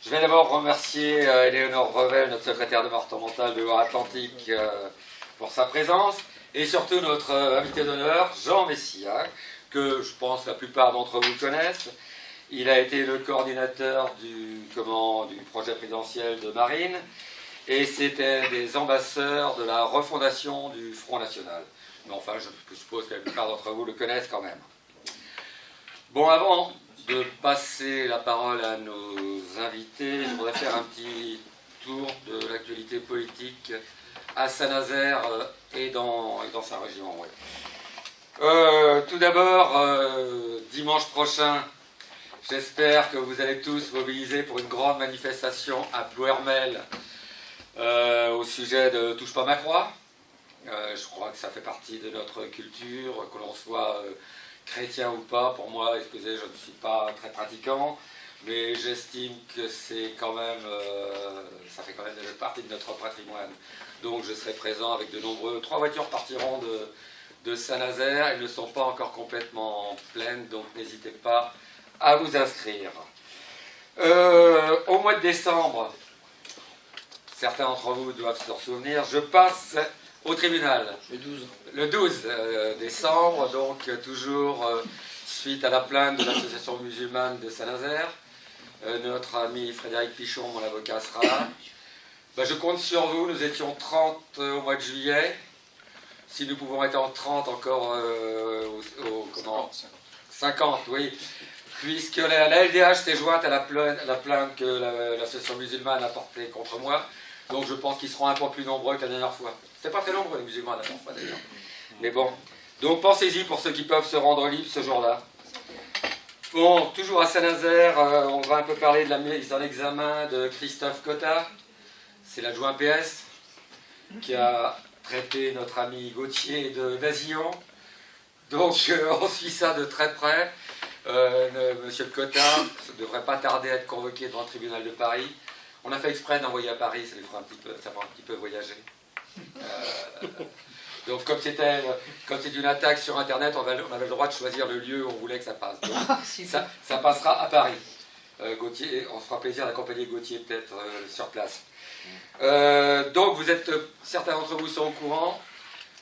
Je vais d'abord remercier Éléonore Revel, notre secrétaire départementale de Loire-Atlantique, pour sa présence, et surtout notre invité d'honneur, Jean Messia, que je pense la plupart d'entre vous connaissent. Il a été le coordinateur du projet présidentiel de Marine, et c'était des ambassadeurs de la refondation du Front National. Mais enfin, je suppose que la plupart d'entre vous le connaissent quand même. Bon, avant de passer la parole à nos invités, je voudrais faire un petit tour de l'actualité politique à Saint-Nazaire et dans sa région. Ouais. Tout d'abord, dimanche prochain, j'espère que vous allez tous mobiliser pour une grande manifestation à Plouermel au sujet de Touche pas ma croix. Je crois que ça fait partie de notre culture, que l'on soit chrétien ou pas. Pour moi, excusez, je ne suis pas très pratiquant, mais j'estime que c'est quand même, ça fait quand même partie de notre patrimoine. Donc je serai présent avec de nombreux. 3 voitures partiront de Saint-Nazaire, elles ne sont pas encore complètement pleines, donc n'hésitez pas à vous inscrire. Au mois de décembre, certains d'entre vous doivent se souvenir, je passe au tribunal. Le 12 décembre, donc toujours suite à la plainte de l'association musulmane de Saint-Nazaire. Notre ami Frédéric Pichon, mon avocat, sera là. Je compte sur vous, nous étions 30 au mois de juillet. Si nous pouvons être en 30 encore 50, oui. Puisque la LDH s'est jointe à la plainte que l'association musulmane a portée contre moi. Donc je pense qu'ils seront un peu plus nombreux que la dernière fois. C'était pas très nombreux les musulmans la dernière fois d'ailleurs. Mais bon. Donc pensez-y pour ceux qui peuvent se rendre libre ce jour-là. Bon, toujours à Saint-Nazaire, on va un peu parler de la mise en examen de Christophe Cotta. C'est l'adjoint PS qui a traité notre ami Gauthier de Vasillon. Donc on suit ça de très près. Monsieur Cotta ne devrait pas tarder à être convoqué devant le tribunal de Paris. On a fait exprès d'envoyer à Paris, ça fera un petit peu voyager. Donc comme c'est une attaque sur Internet, on avait le droit de choisir le lieu où on voulait que ça passe. Donc, ça passera à Paris. Gauthier, on se fera plaisir d'accompagner Gauthier peut-être sur place. Donc certains d'entre vous sont au courant.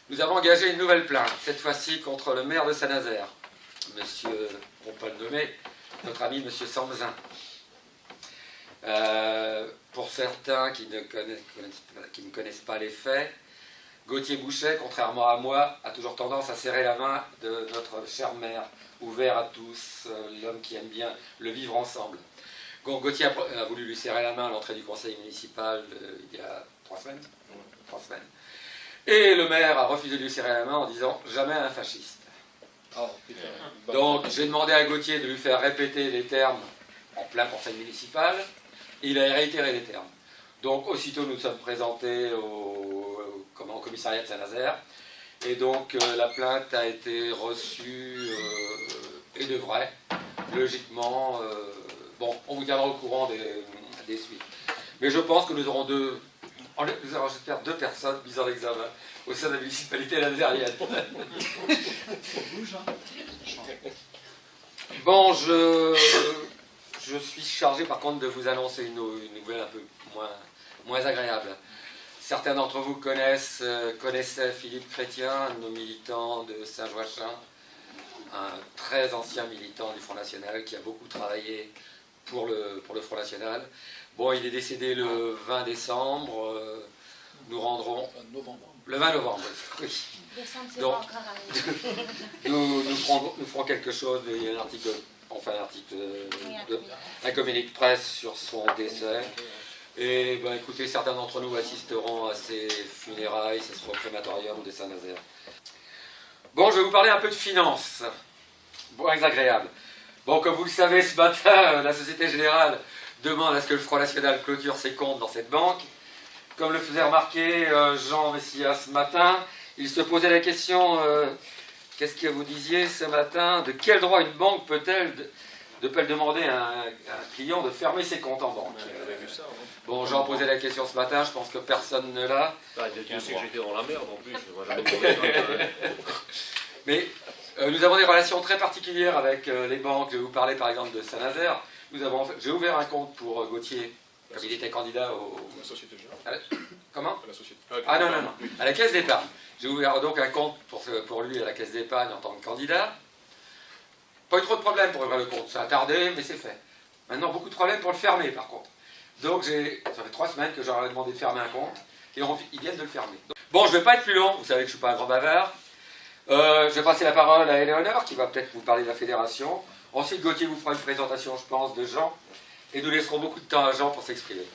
Nous avons engagé une nouvelle plainte, cette fois-ci contre le maire de Saint-Nazaire, monsieur, on peut le nommer, notre ami monsieur Samzin. Pour certains qui ne connaissent pas les faits, Gauthier Bouchet, contrairement à moi, a toujours tendance à serrer la main de notre cher maire, ouvert à tous, l'homme qui aime bien le vivre ensemble. Donc Gauthier a voulu lui serrer la main à l'entrée du conseil municipal il y a 3 semaines. Et le maire a refusé de lui serrer la main en disant « jamais un fasciste ». Donc j'ai demandé à Gauthier de lui faire répéter les termes en plein conseil municipal. Il a réitéré les termes. Donc aussitôt nous sommes présentés au commissariat de Saint-Nazaire. Et donc la plainte a été reçue et devrait, logiquement, on vous tiendra au courant des suites. Mais je pense que nous aurons j'espère 2 personnes mises en examen au sein de la municipalité nazérienne. Bon, je suis chargé par contre de vous annoncer une nouvelle un peu moins agréable. Certains d'entre vous connaissaient Philippe Chrétien, un de nos militants de Saint-Joachim, un très ancien militant du Front National qui a beaucoup travaillé pour le Front National. Bon, il est décédé le 20 décembre. Nous rendrons... Le 20 novembre, oui. Donc, nous ferons quelque chose. Il y a un communiqué de presse sur son décès. Et écoutez, certains d'entre nous assisteront à ses funérailles, ce sera au crématorium de Saint-Nazaire. Bon, je vais vous parler un peu de finances. Bon, agréable. Bon, comme vous le savez, ce matin, la Société Générale demande à ce que le Front National clôture ses comptes dans cette banque. Comme le faisait remarquer Jean Messia ce matin, il se posait la question, qu'est-ce que vous disiez ce matin, de quel droit une banque peut-elle demander à un client de fermer ses comptes en banque? Bon, Jean posait la question ce matin, je pense que personne ne l'a. Dieu sait que j'étais dans la merde en plus. Mais nous avons des relations très particulières avec les banques. Je vais vous parler par exemple de Saint-Nazaire, J'ai ouvert un compte pour Gauthier, comme il était candidat au... La Société Générale. Comment? À la Société. Ah non, à la Caisse d'épargne. J'ai ouvert donc un compte pour lui à la Caisse d'épargne en tant que candidat. Pas eu trop de problèmes pour ouvrir le compte, ça a tardé, mais c'est fait. Maintenant, beaucoup de problèmes pour le fermer par contre. Donc ça fait 3 semaines que j'aurais demandé de fermer un compte, et ils viennent de le fermer. Bon, je ne vais pas être plus long, vous savez que je ne suis pas un grand bavard. Je vais passer la parole à Éléonore, qui va peut-être vous parler de la fédération. Ensuite, Gauthier vous fera une présentation, je pense, de Jean, et nous laisserons beaucoup de temps à Jean pour s'exprimer.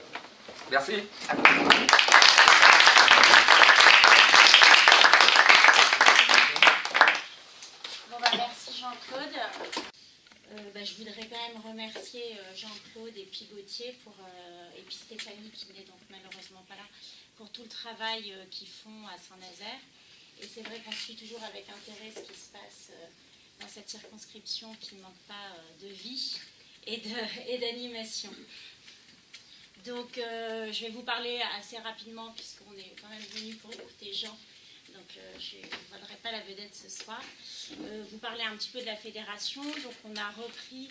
Merci. Bon, merci Jean-Claude. Je voudrais quand même remercier Jean-Claude et puis Gauthier et puis Stéphanie qui n'est donc malheureusement pas là pour tout le travail qu'ils font à Saint-Nazaire. Et c'est vrai qu'on suit toujours avec intérêt ce qui se passe dans cette circonscription qui ne manque pas de vie et d'animation. Donc je vais vous parler assez rapidement puisqu'on est quand même venu pour écouter Jean. Donc je ne voudrais pas la vedette ce soir. Vous parler un petit peu de la fédération. Donc on a repris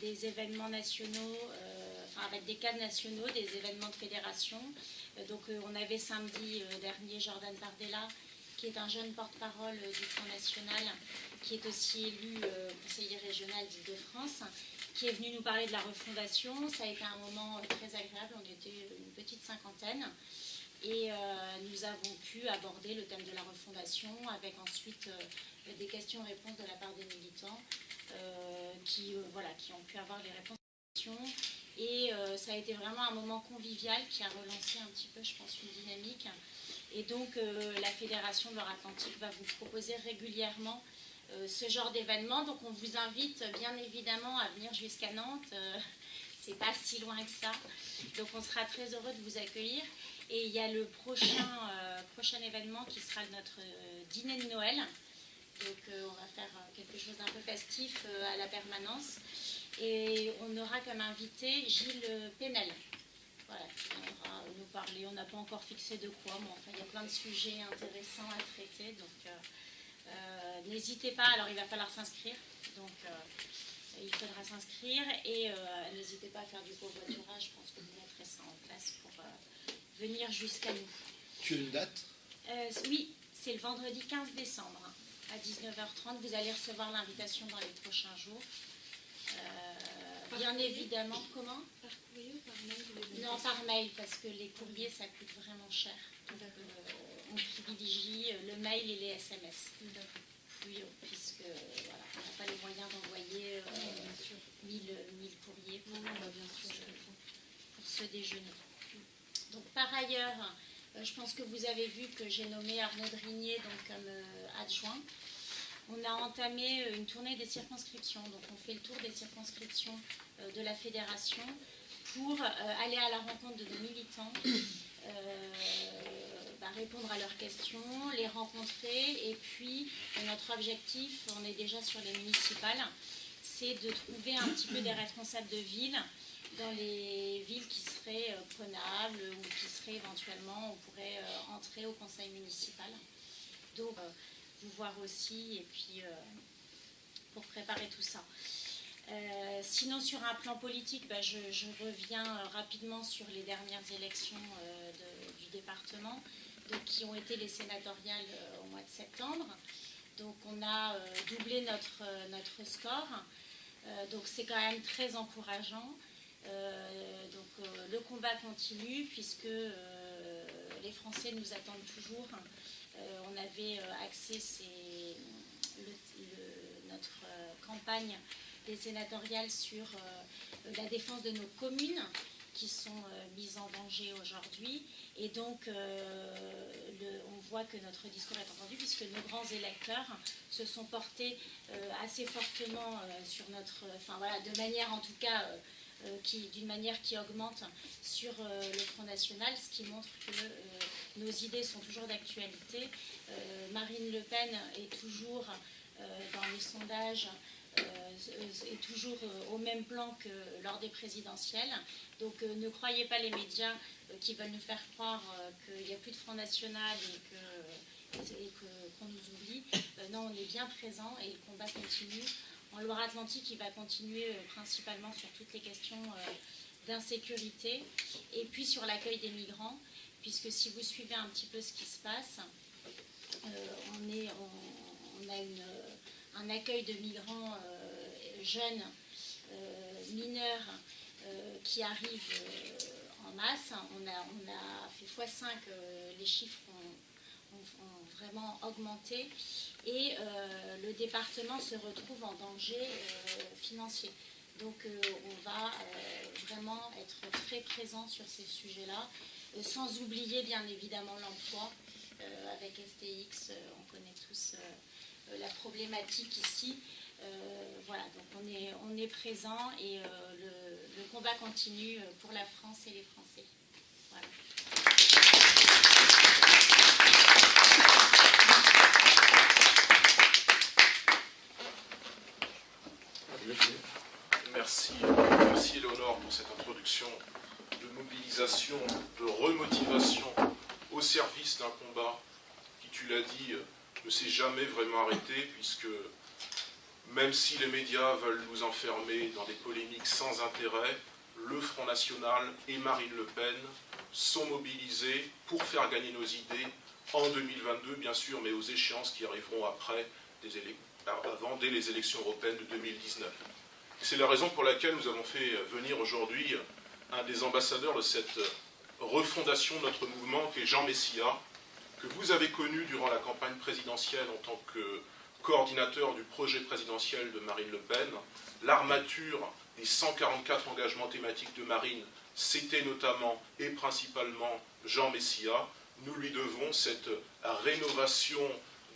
des événements nationaux, avec des cadres nationaux, des événements de fédération. Donc on avait samedi dernier Jordan Bardella, qui est un jeune porte-parole du Front National, qui est aussi élu conseiller régional d'Île-de-France, qui est venu nous parler de la refondation. Ça a été un moment très agréable, on était une petite cinquantaine. Et nous avons pu aborder le thème de la refondation avec ensuite des questions-réponses de la part des militants qui ont pu avoir les réponses. Et ça a été vraiment un moment convivial qui a relancé un petit peu, je pense, une dynamique. Et donc la Fédération de l'Or-Atlantique va vous proposer régulièrement ce genre d'événement. Donc on vous invite bien évidemment à venir jusqu'à Nantes. C'est pas si loin que ça. Donc on sera très heureux de vous accueillir. Et il y a le prochain événement qui sera notre dîner de Noël. Donc on va faire quelque chose d'un peu festif à la permanence. Et on aura comme invité Gilles Pénel. Voilà, qui viendra nous parler. On n'a pas encore fixé de quoi, mais enfin il y a plein de sujets intéressants à traiter. Donc n'hésitez pas, alors il va falloir s'inscrire. Donc il faudra s'inscrire et n'hésitez pas à faire du covoiturage. Je pense que vous mettrez ça en place pour venir jusqu'à nous. Tu as une date? Oui, c'est le vendredi 15 décembre à 19h30. Vous allez recevoir l'invitation dans les prochains jours. Bien évidemment, comment? Par courrier ou par mail? Non, par mail, parce que les courriers, ça coûte vraiment cher. Donc, on privilégie le mail et les SMS. Oui, puisque voilà, on n'a pas les moyens d'envoyer 1000 courriers pour ce déjeuner. Donc, par ailleurs, je pense que vous avez vu que j'ai nommé Arnaud Drigné donc, comme adjoint. On a entamé une tournée des circonscriptions. Donc, on fait le tour des circonscriptions de la fédération pour aller à la rencontre de nos militants, répondre à leurs questions, les rencontrer. Et puis, notre objectif, on est déjà sur les municipales, c'est de trouver un petit peu des responsables de ville dans les villes qui seraient prenables ou qui seraient éventuellement, on pourrait entrer au conseil municipal. Donc, vous voir aussi et puis pour préparer tout ça. Sinon, sur un plan politique, je reviens rapidement sur les dernières élections du département, donc, qui ont été les sénatoriales au mois de septembre. Donc, on a doublé notre score. Donc, c'est quand même très encourageant. Le combat continue puisque les Français nous attendent toujours. On avait axé notre campagne des sénatoriales sur la défense de nos communes qui sont mises en danger aujourd'hui. Et donc, on voit que notre discours est entendu puisque nos grands électeurs se sont portés assez fortement sur notre... de manière en tout cas... d'une manière qui augmente sur le Front National, ce qui montre que nos idées sont toujours d'actualité. Marine Le Pen est toujours dans les sondages, est toujours au même plan que lors des présidentielles. Donc ne croyez pas les médias qui veulent nous faire croire qu'il n'y a plus de Front National et qu'on nous oublie. Non, on est bien présent et le combat continue. En Loire-Atlantique, il va continuer principalement sur toutes les questions d'insécurité et puis sur l'accueil des migrants, puisque si vous suivez un petit peu ce qui se passe, on a un accueil de migrants jeunes, mineurs, qui arrivent en masse. On a fait x5, les chiffres ont vraiment augmenté, et le département se retrouve en danger financier. Donc on va vraiment être très présent sur ces sujets-là, sans oublier bien évidemment l'emploi. Avec STX, on connaît tous la problématique ici. Voilà, donc on est présent, et le combat continue pour la France et les Français. Voilà. Merci Éléonore pour cette introduction de mobilisation, de remotivation au service d'un combat qui, tu l'as dit, ne s'est jamais vraiment arrêté, puisque même si les médias veulent nous enfermer dans des polémiques sans intérêt, le Front National et Marine Le Pen sont mobilisés pour faire gagner nos idées en 2022, bien sûr, mais aux échéances qui arriveront après, dès les élections européennes de 2019. C'est la raison pour laquelle nous avons fait venir aujourd'hui un des ambassadeurs de cette refondation de notre mouvement, qui est Jean Messia, que vous avez connu durant la campagne présidentielle en tant que coordinateur du projet présidentiel de Marine Le Pen. L'armature des 144 engagements thématiques de Marine, c'était notamment et principalement Jean Messia. Nous lui devons cette rénovation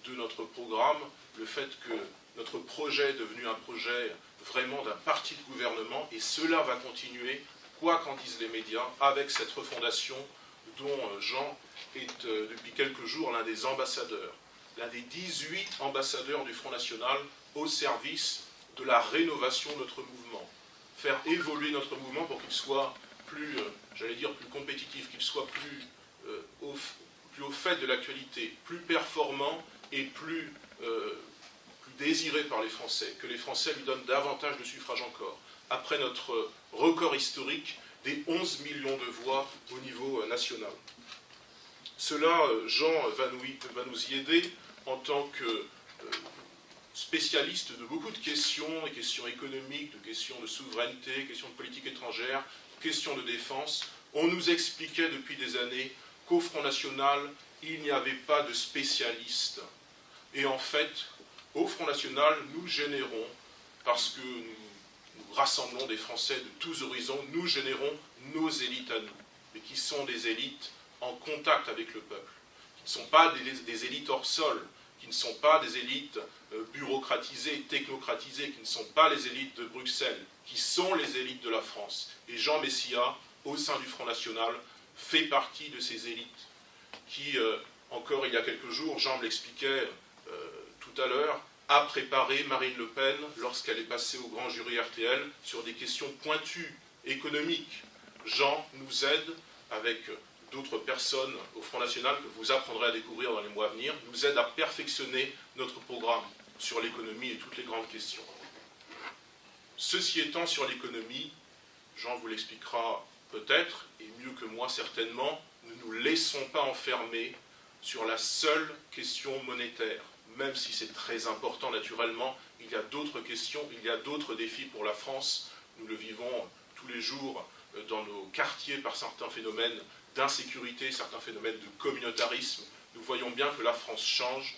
de notre programme, le fait que notre projet est devenu un projet vraiment d'un parti de gouvernement, et cela va continuer, quoi qu'en disent les médias, avec cette refondation dont Jean est depuis quelques jours l'un des ambassadeurs, l'un des 18 ambassadeurs du Front National au service de la rénovation de notre mouvement. Faire évoluer notre mouvement pour qu'il soit plus, j'allais dire, plus compétitif, qu'il soit plus au fait de l'actualité, plus performant et plus désiré par les Français, que les Français lui donnent davantage de suffrages encore. Après notre record historique des 11 millions de voix au niveau national. Cela, Jean va nous y aider en tant que spécialiste de beaucoup de questions, des questions économiques, de questions de souveraineté, questions de politique étrangère, questions de défense. On nous expliquait depuis des années qu'au Front National, il n'y avait pas de spécialistes. Et en fait, au Front National, nous générons, parce que nous rassemblons des Français de tous horizons, nous générons nos élites à nous, et qui sont des élites en contact avec le peuple, qui ne sont pas des élites hors sol, qui ne sont pas des élites bureaucratisées, technocratisées, qui ne sont pas les élites de Bruxelles, qui sont les élites de la France. Et Jean Messia, au sein du Front National, fait partie de ces élites qui, encore il y a quelques jours, Jean me l'expliquait tout à l'heure, a préparé Marine Le Pen lorsqu'elle est passée au grand jury RTL sur des questions pointues, économiques. Jean nous aide, avec d'autres personnes au Front National que vous apprendrez à découvrir dans les mois à venir, nous aide à perfectionner notre programme sur l'économie et toutes les grandes questions. Ceci étant, sur l'économie, Jean vous l'expliquera peut-être, et mieux que moi certainement, ne nous laissons pas enfermer sur la seule question monétaire. Même si c'est très important naturellement, il y a d'autres questions, il y a d'autres défis pour la France. Nous le vivons tous les jours dans nos quartiers par certains phénomènes d'insécurité, certains phénomènes de communautarisme. Nous voyons bien que la France change.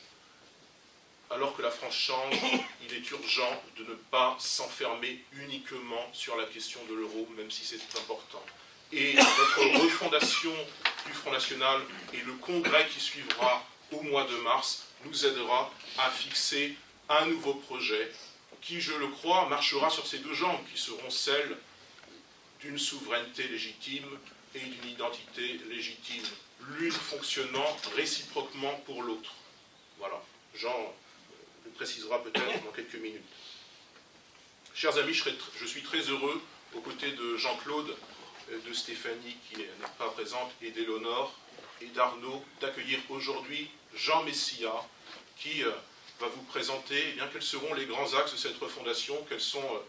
Alors que la France change, il est urgent de ne pas s'enfermer uniquement sur la question de l'euro, même si c'est important. Et notre refondation du Front National et le congrès qui suivra au mois de mars nous aidera à fixer un nouveau projet qui, je le crois, marchera sur ces deux jambes, qui seront celles d'une souveraineté légitime et d'une identité légitime, l'une fonctionnant réciproquement pour l'autre. Voilà, Jean le précisera peut-être dans quelques minutes. Chers amis, je suis très heureux, aux côtés de Jean-Claude, de Stéphanie qui n'est pas présente, et d'Éléonore et d'Arnaud, d'accueillir aujourd'hui Jean Messia, qui va vous présenter eh bien, quels seront les grands axes de cette refondation, quels sont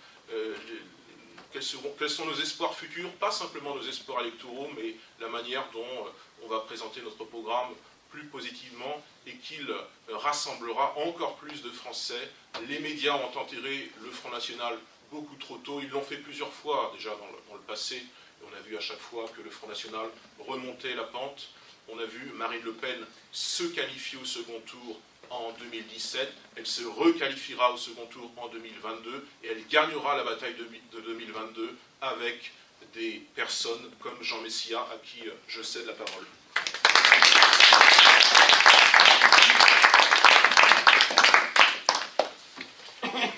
nos espoirs futurs, pas simplement nos espoirs électoraux, mais la manière dont on va présenter notre programme plus positivement et qu'il rassemblera encore plus de Français. Les médias ont enterré le Front National beaucoup trop tôt, ils l'ont fait plusieurs fois déjà dans le passé, et on a vu à chaque fois que le Front National remontait la pente. On a vu Marine Le Pen se qualifier au second tour en 2017, elle se requalifiera au second tour en 2022 et elle gagnera la bataille de 2022 avec des personnes comme Jean Messia à qui je cède la parole.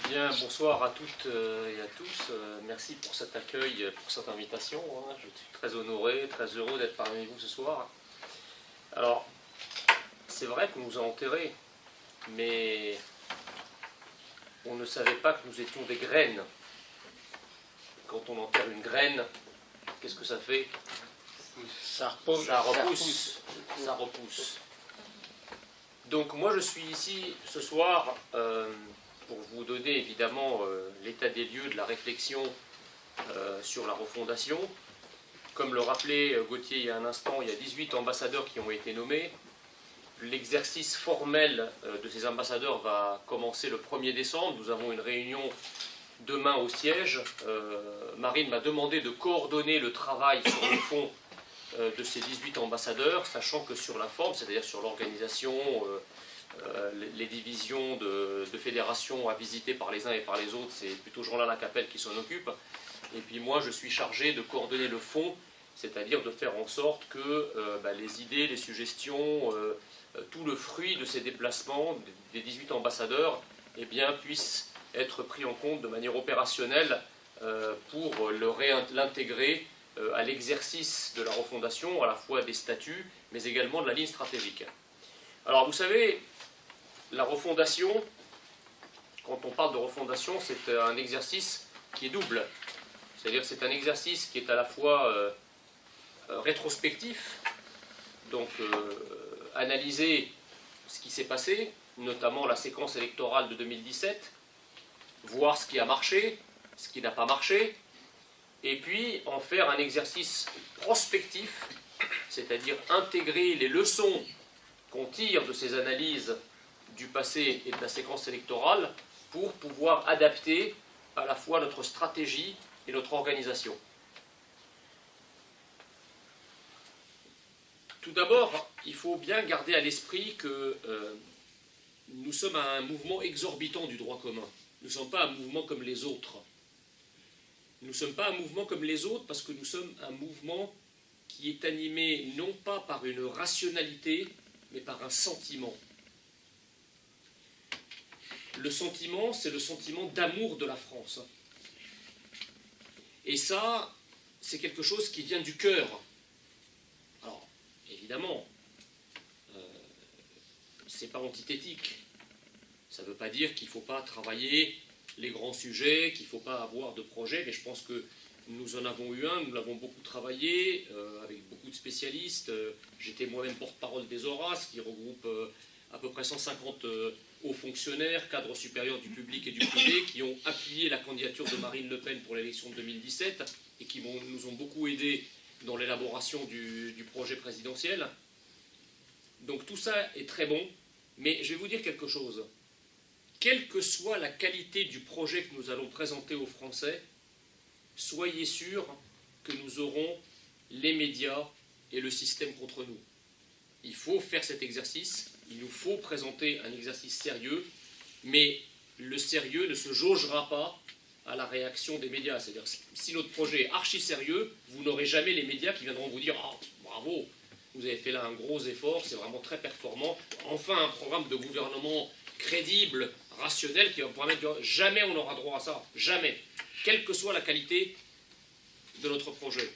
Bien, bonsoir à toutes et à tous. Merci pour cet accueil, pour cette invitation. Je suis très honoré, très heureux d'être parmi vous ce soir. Alors, c'est vrai qu'on nous a enterrés, mais on ne savait pas que nous étions des graines. Quand on enterre une graine, qu'est-ce que ça fait? Ça repousse. Ça repousse. Donc moi je suis ici ce soir pour vous donner évidemment l'état des lieux de la réflexion sur la refondation. Comme le rappelait Gauthier il y a un instant, il y a 18 ambassadeurs qui ont été nommés. L'exercice formel de ces ambassadeurs va commencer le 1er décembre. Nous avons une réunion demain au siège. Marine m'a demandé de coordonner le travail sur le fond de ces 18 ambassadeurs, sachant que sur la forme, c'est-à-dire sur l'organisation, les divisions de fédérations à visiter par les uns et par les autres, c'est plutôt Jean-Alain Lacapelle qui s'en occupe. Et puis moi, je suis chargé de coordonner le fond, c'est-à-dire de faire en sorte que les idées, les suggestions, tout le fruit de ces déplacements des 18 ambassadeurs eh bien, puisse être pris en compte de manière opérationnelle pour l'intégrer à l'exercice de la refondation, à la fois des statuts, mais également de la ligne stratégique. Alors vous savez, la refondation, quand on parle de refondation, c'est un exercice qui est double. C'est-à-dire que c'est un exercice qui est à la fois rétrospectif, donc analyser ce qui s'est passé, notamment la séquence électorale de 2017, voir ce qui a marché, ce qui n'a pas marché, et puis en faire un exercice prospectif, c'est-à-dire intégrer les leçons qu'on tire de ces analyses du passé et de la séquence électorale pour pouvoir adapter à la fois notre stratégie et notre organisation. Tout d'abord, il faut bien garder à l'esprit que nous sommes à un mouvement exorbitant du droit commun. Nous ne sommes pas un mouvement comme les autres. Nous ne sommes pas un mouvement comme les autres parce que nous sommes un mouvement qui est animé non pas par une rationalité, mais par un sentiment. Le sentiment, c'est le sentiment d'amour de la France. Et ça, c'est quelque chose qui vient du cœur. Alors, évidemment, c'est pas antithétique. Ça ne veut pas dire qu'il ne faut pas travailler les grands sujets, qu'il ne faut pas avoir de projet, mais je pense que nous en avons eu un, nous l'avons beaucoup travaillé, avec beaucoup de spécialistes. J'étais moi-même porte-parole des Horaces, qui regroupe à peu près 150 hauts fonctionnaires, cadres supérieurs du public et du privé, qui ont appuyé la candidature de Marine Le Pen pour l'élection de 2017, et qui nous ont beaucoup aidés dans l'élaboration du projet présidentiel. Donc tout ça est très bon, mais je vais vous dire quelque chose. Quelle que soit la qualité du projet que nous allons présenter aux Français, soyez sûrs que nous aurons les médias et le système contre nous. Il faut faire cet exercice, il nous faut présenter un exercice sérieux, mais le sérieux ne se jaugera pas à la réaction des médias. C'est-à-dire, si notre projet est archi sérieux, vous n'aurez jamais les médias qui viendront vous dire « Ah, bravo, vous avez fait là un gros effort, c'est vraiment très performant. Enfin, un programme de gouvernement crédible, rationnel, qui va pouvoir mettre... » Jamais on n'aura droit à ça. Jamais. Quelle que soit la qualité de notre projet.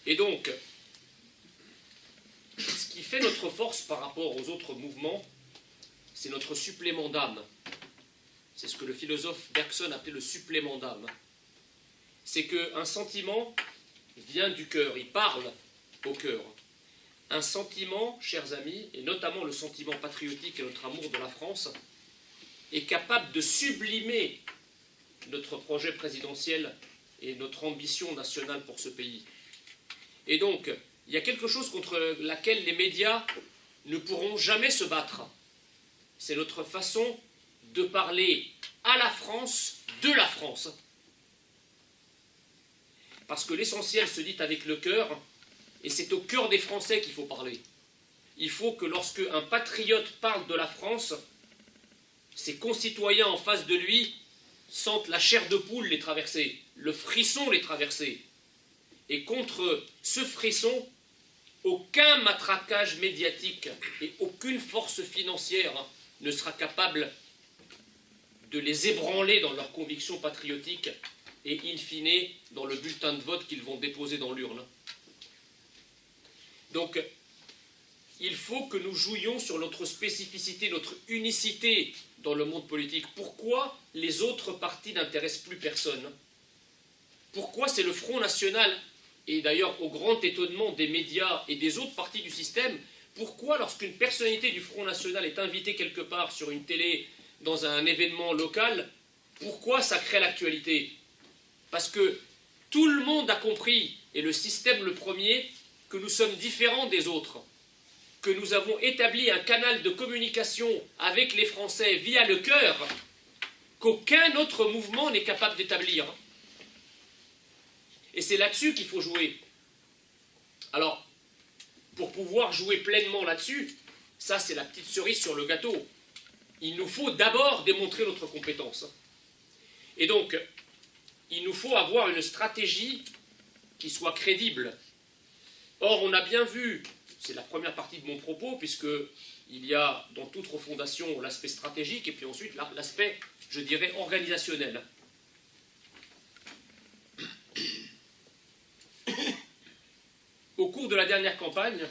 Et donc, ce qui fait notre force par rapport aux autres mouvements, c'est notre supplément d'âme. C'est ce que le philosophe Bergson appelait le supplément d'âme. C'est qu'un sentiment vient du cœur, il parle au cœur. Un sentiment, chers amis, et notamment le sentiment patriotique et notre amour de la France, est capable de sublimer notre projet présidentiel et notre ambition nationale pour ce pays. Et donc, il y a quelque chose contre laquelle les médias ne pourront jamais se battre. C'est notre façon de parler à la France, de la France. Parce que l'essentiel se dit avec le cœur, et c'est au cœur des Français qu'il faut parler. Il faut que lorsque un patriote parle de la France, ses concitoyens en face de lui sentent la chair de poule les traverser, le frisson les traverser. Et contre ce frisson, aucun matraquage médiatique et aucune force financière ne sera capable de les ébranler dans leurs convictions patriotiques et, in fine, dans le bulletin de vote qu'ils vont déposer dans l'urne. Donc, il faut que nous jouions sur notre spécificité, notre unicité dans le monde politique. Pourquoi les autres partis n'intéressent plus personne? Pourquoi c'est le Front National, et d'ailleurs au grand étonnement des médias et des autres partis du système, pourquoi lorsqu'une personnalité du Front National est invitée quelque part sur une télé, dans un événement local, pourquoi ça crée l'actualité? Parce que tout le monde a compris, et le système le premier, que nous sommes différents des autres, que nous avons établi un canal de communication avec les Français via le cœur, qu'aucun autre mouvement n'est capable d'établir. Et c'est là-dessus qu'il faut jouer. Alors, pour pouvoir jouer pleinement là-dessus, ça c'est la petite cerise sur le gâteau. Il nous faut d'abord démontrer notre compétence. Et donc, il nous faut avoir une stratégie qui soit crédible. Or, on a bien vu, c'est la première partie de mon propos, puisqu'il y a dans toute refondation l'aspect stratégique et puis ensuite l'aspect, je dirais, organisationnel. Au cours de la dernière campagne,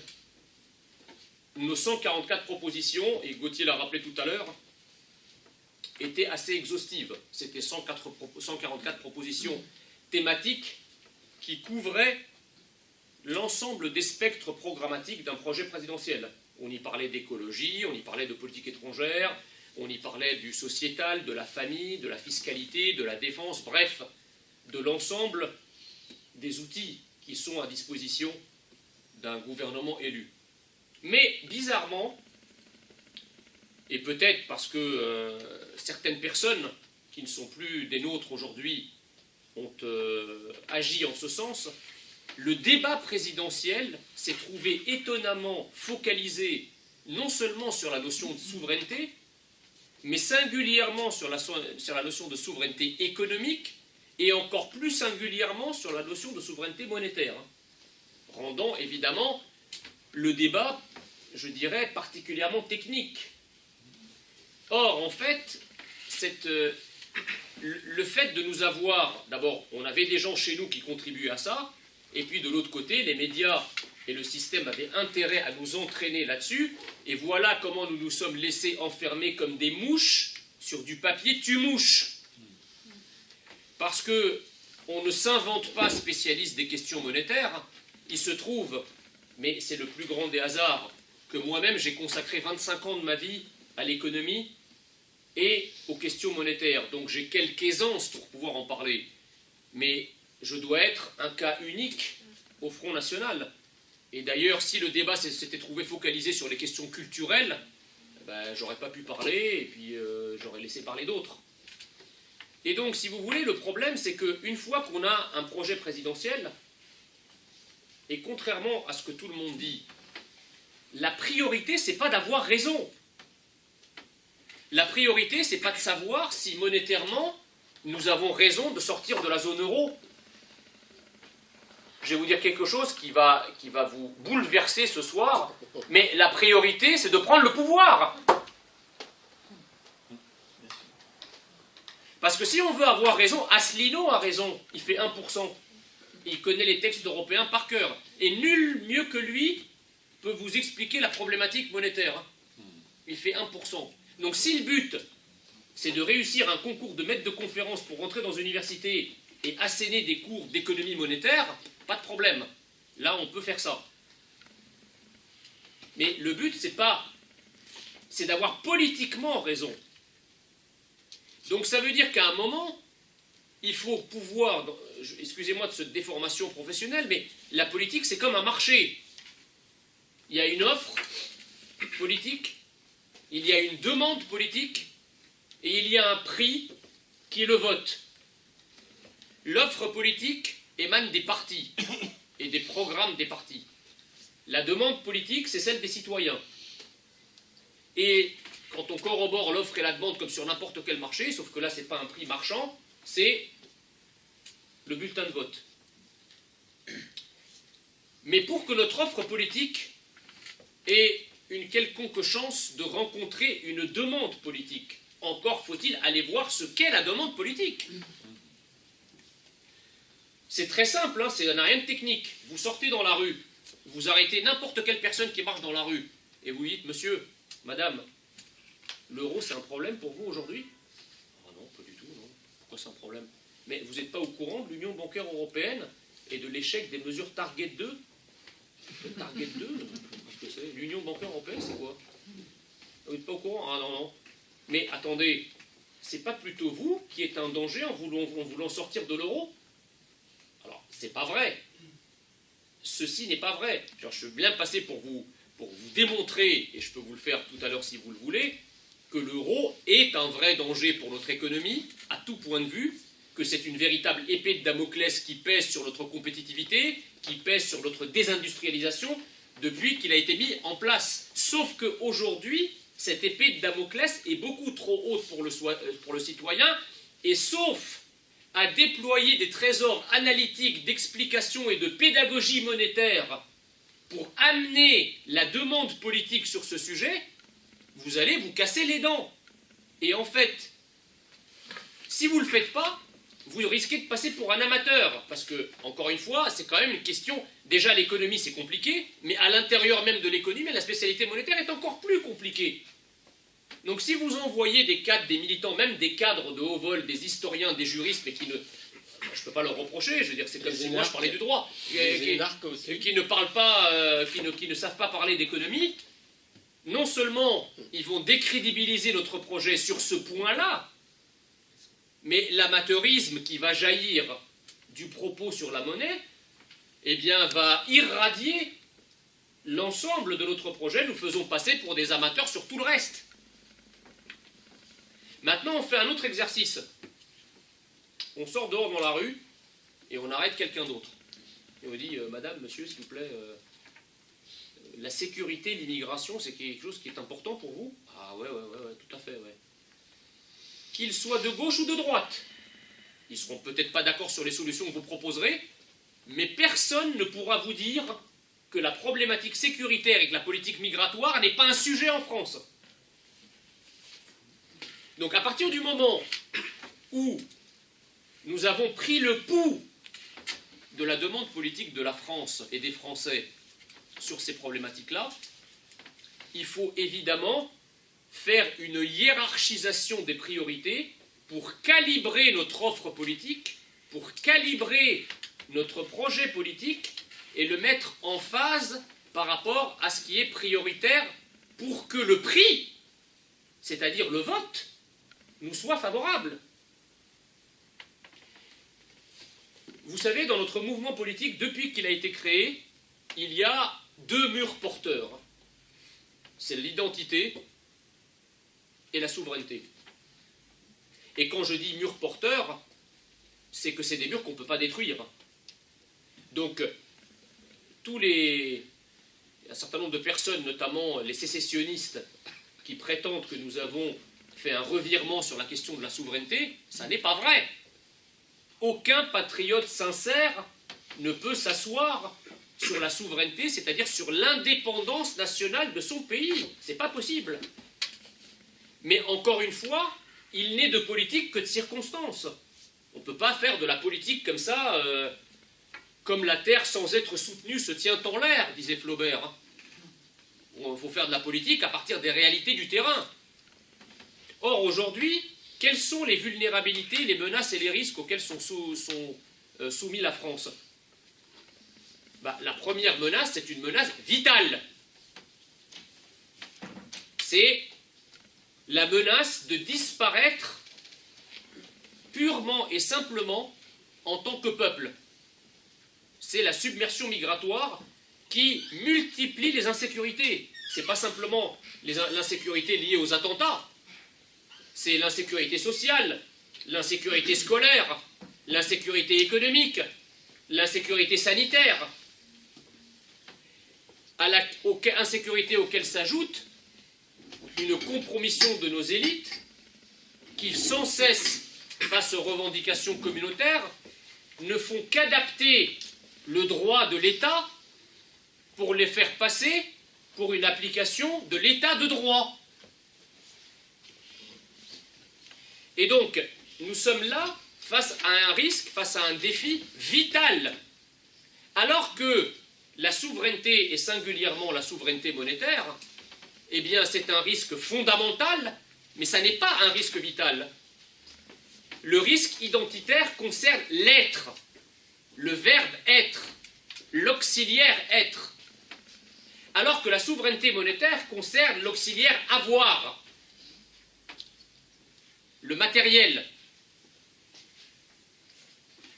nos 144 propositions, et Gauthier l'a rappelé tout à l'heure, étaient assez exhaustives. C'était 144 propositions thématiques qui couvraient l'ensemble des spectres programmatiques d'un projet présidentiel. On y parlait d'écologie, on y parlait de politique étrangère, on y parlait du sociétal, de la famille, de la fiscalité, de la défense, bref, de l'ensemble des outils qui sont à disposition d'un gouvernement élu. Mais bizarrement, et peut-être parce que certaines personnes qui ne sont plus des nôtres aujourd'hui ont agi en ce sens, le débat présidentiel s'est trouvé étonnamment focalisé non seulement sur la notion de souveraineté, mais singulièrement sur la notion de souveraineté économique et encore plus singulièrement sur la notion de souveraineté monétaire, rendant évidemment le débat, je dirais, particulièrement technique. Or, en fait, le fait de nous avoir, d'abord, on avait des gens chez nous qui contribuaient à ça, et puis de l'autre côté, les médias et le système avaient intérêt à nous entraîner là-dessus, et voilà comment nous nous sommes laissés enfermer comme des mouches sur du papier tue-mouche. Parce qu'on ne s'invente pas spécialiste des questions monétaires, il se trouve, mais c'est le plus grand des hasards, que moi-même j'ai consacré 25 ans de ma vie à l'économie et aux questions monétaires. Donc j'ai quelque aisance pour pouvoir en parler. Mais je dois être un cas unique au Front National. Et d'ailleurs, si le débat s'était trouvé focalisé sur les questions culturelles, ben, j'aurais pas pu parler et puis j'aurais laissé parler d'autres. Et donc, si vous voulez, le problème, c'est qu'une fois qu'on a un projet présidentiel, et contrairement à ce que tout le monde dit, la priorité, c'est pas d'avoir raison. La priorité, c'est pas de savoir si monétairement, nous avons raison de sortir de la zone euro. Je vais vous dire quelque chose qui va vous bouleverser ce soir, mais la priorité, c'est de prendre le pouvoir. Parce que si on veut avoir raison, Asselineau a raison, il fait 1%. Il connaît les textes européens par cœur. Et nul mieux que lui peut vous expliquer la problématique monétaire. Il fait 1%. Donc si le but, c'est de réussir un concours de maître de conférence pour rentrer dans une université et asséner des cours d'économie monétaire, pas de problème. Là, on peut faire ça. Mais le but, c'est d'avoir politiquement raison. Donc ça veut dire qu'à un moment, il faut pouvoir, excusez-moi de cette déformation professionnelle, mais la politique c'est comme un marché. Il y a une offre politique, il y a une demande politique, et il y a un prix qui est le vote. L'offre politique émane des partis et des programmes des partis. La demande politique, c'est celle des citoyens. Et quand on corrobore l'offre et la demande comme sur n'importe quel marché, sauf que là, ce n'est pas un prix marchand, c'est le bulletin de vote. Mais pour que notre offre politique ait une quelconque chance de rencontrer une demande politique, encore faut-il aller voir ce qu'est la demande politique. C'est très simple, hein, ça n'a rien de technique. Vous sortez dans la rue, vous arrêtez n'importe quelle personne qui marche dans la rue, et vous dites, monsieur, madame, l'euro c'est un problème pour vous aujourd'hui? Ah non, pas du tout, non. Pourquoi c'est un problème? Mais vous n'êtes pas au courant de l'Union bancaire européenne et de l'échec des mesures Target 2? Target 2, qu'est-ce que c'est? L'Union bancaire européenne, c'est quoi? Vous n'êtes pas au courant? Ah non, non. Mais attendez, c'est pas plutôt vous qui êtes un danger en voulant sortir de l'euro? Alors, c'est pas vrai. Ceci n'est pas vrai. Genre, je suis bien passé pour vous démontrer, et je peux vous le faire tout à l'heure si vous le voulez, que l'euro est un vrai danger pour notre économie, à tout point de vue, que c'est une véritable épée de Damoclès qui pèse sur notre compétitivité, qui pèse sur notre désindustrialisation, depuis qu'il a été mis en place. Sauf qu'aujourd'hui, cette épée de Damoclès est beaucoup trop haute pour le citoyen, et sauf à déployer des trésors analytiques d'explication et de pédagogie monétaire pour amener la demande politique sur ce sujet, vous allez vous casser les dents. Et en fait, si vous ne le faites pas, vous risquez de passer pour un amateur. Parce que, encore une fois, c'est quand même une question... Déjà, l'économie, c'est compliqué, mais à l'intérieur même de l'économie, la spécialité monétaire est encore plus compliquée. Donc si vous envoyez des cadres, des militants, même des cadres de haut vol, des historiens, des juristes, mais qui ne... Je ne peux pas leur reprocher, je veux dire, c'est comme si moi je parlais du droit, qui ne parlent pas, qui ne savent pas parler d'économie, non seulement ils vont décrédibiliser notre projet sur ce point-là, mais l'amateurisme qui va jaillir du propos sur la monnaie, eh bien, va irradier l'ensemble de notre projet, nous faisons passer pour des amateurs sur tout le reste. Maintenant, on fait un autre exercice. On sort dehors dans la rue et on arrête quelqu'un d'autre. Et on dit, madame, monsieur, s'il vous plaît, la sécurité, l'immigration, c'est quelque chose qui est important pour vous? Ah ouais, tout à fait, ouais. Qu'ils soient de gauche ou de droite. Ils ne seront peut-être pas d'accord sur les solutions que vous proposerez, mais personne ne pourra vous dire que la problématique sécuritaire et que la politique migratoire n'est pas un sujet en France. Donc à partir du moment où nous avons pris le pouls de la demande politique de la France et des Français sur ces problématiques-là, il faut évidemment faire une hiérarchisation des priorités pour calibrer notre offre politique, pour calibrer notre projet politique et le mettre en phase par rapport à ce qui est prioritaire pour que le prix, c'est-à-dire le vote, nous soit favorable. Vous savez, dans notre mouvement politique, depuis qu'il a été créé, il y a deux murs porteurs. C'est l'identité et la souveraineté. Et quand je dis murs porteurs, c'est que c'est des murs qu'on ne peut pas détruire. Donc, un certain nombre de personnes, notamment les sécessionnistes, qui prétendent que nous avons fait un revirement sur la question de la souveraineté, ça n'est pas vrai. Aucun patriote sincère ne peut s'asseoir sur la souveraineté, c'est-à-dire sur l'indépendance nationale de son pays. C'est pas possible. Mais encore une fois, il n'est de politique que de circonstances. On ne peut pas faire de la politique comme ça, comme la terre sans être soutenue se tient en l'air, disait Flaubert. Il faut faire de la politique à partir des réalités du terrain. Or, aujourd'hui, quelles sont les vulnérabilités, les menaces et les risques auxquels sont soumis la France? La première menace, c'est une menace vitale. C'est la menace de disparaître purement et simplement en tant que peuple. C'est la submersion migratoire qui multiplie les insécurités. Ce n'est pas simplement l'insécurité liée aux attentats, c'est l'insécurité sociale, l'insécurité scolaire, l'insécurité économique, l'insécurité sanitaire. À l'insécurité auquel s'ajoute une compromission de nos élites qui, sans cesse, face aux revendications communautaires, ne font qu'adapter le droit de l'État pour les faire passer pour une application de l'État de droit. Et donc, nous sommes là face à un risque, face à un défi vital. Alors que la souveraineté, et singulièrement la souveraineté monétaire, eh bien c'est un risque fondamental, mais ça n'est pas un risque vital. Le risque identitaire concerne l'être, le verbe être, l'auxiliaire être. Alors que la souveraineté monétaire concerne l'auxiliaire avoir, le matériel.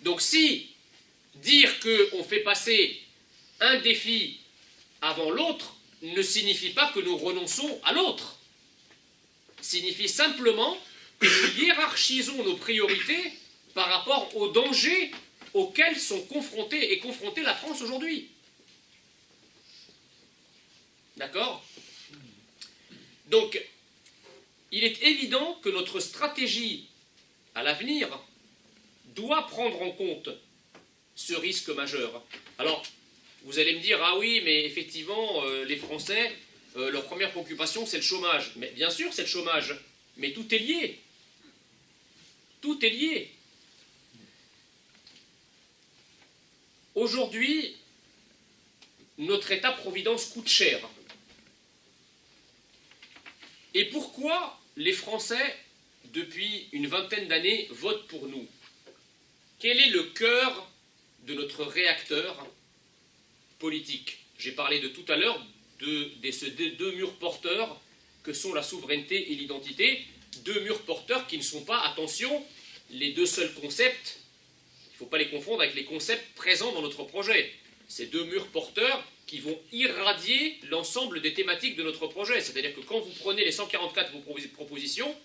Donc si dire qu'on fait passer un défi avant l'autre ne signifie pas que nous renonçons à l'autre. Signifie simplement que nous hiérarchisons nos priorités par rapport aux dangers auxquels sont confrontés et confrontée la France aujourd'hui. D'accord ? Donc, il est évident que notre stratégie à l'avenir doit prendre en compte ce risque majeur. Alors, vous allez me dire, ah oui, mais effectivement, les Français, leur première préoccupation, c'est le chômage. Mais bien sûr, c'est le chômage, mais tout est lié. Tout est lié. Aujourd'hui, notre État-providence coûte cher. Et pourquoi les Français, depuis une vingtaine d'années, votent pour nous? Quel est le cœur de notre réacteur politique? J'ai parlé de tout à l'heure de ces deux murs porteurs que sont la souveraineté et l'identité. Deux murs porteurs qui ne sont pas, attention, les deux seuls concepts. Il ne faut pas les confondre avec les concepts présents dans notre projet. Ces deux murs porteurs qui vont irradier l'ensemble des thématiques de notre projet. C'est-à-dire que quand vous prenez les 144 propositions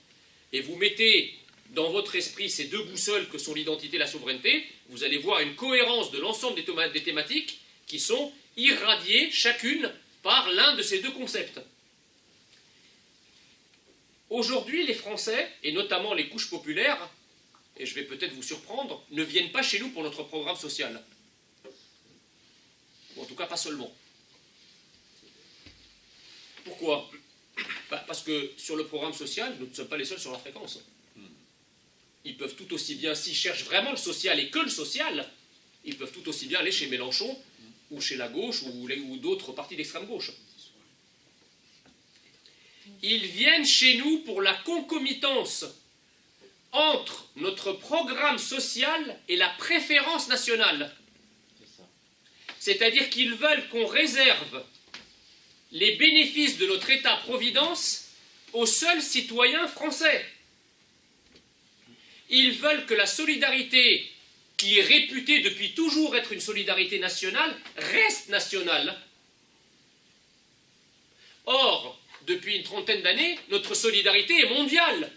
et vous mettez dans votre esprit ces deux boussoles que sont l'identité et la souveraineté, vous allez voir une cohérence de l'ensemble des thématiques qui sont irradiées chacune par l'un de ces deux concepts. Aujourd'hui, les Français, et notamment les couches populaires, et je vais peut-être vous surprendre, ne viennent pas chez nous pour notre programme social. Ou en tout cas, pas seulement. Pourquoi? Parce que sur le programme social, nous ne sommes pas les seuls sur la fréquence. Ils peuvent tout aussi bien, s'ils cherchent vraiment le social et que le social, ils peuvent tout aussi bien aller chez Mélenchon, ou chez la gauche, ou d'autres partis d'extrême gauche. Ils viennent chez nous pour la concomitance entre notre programme social et la préférence nationale. C'est-à-dire qu'ils veulent qu'on réserve les bénéfices de notre État-providence aux seuls citoyens français. Ils veulent que la solidarité, qui est réputée depuis toujours être une solidarité nationale, reste nationale. Or, depuis une trentaine d'années, notre solidarité est mondiale,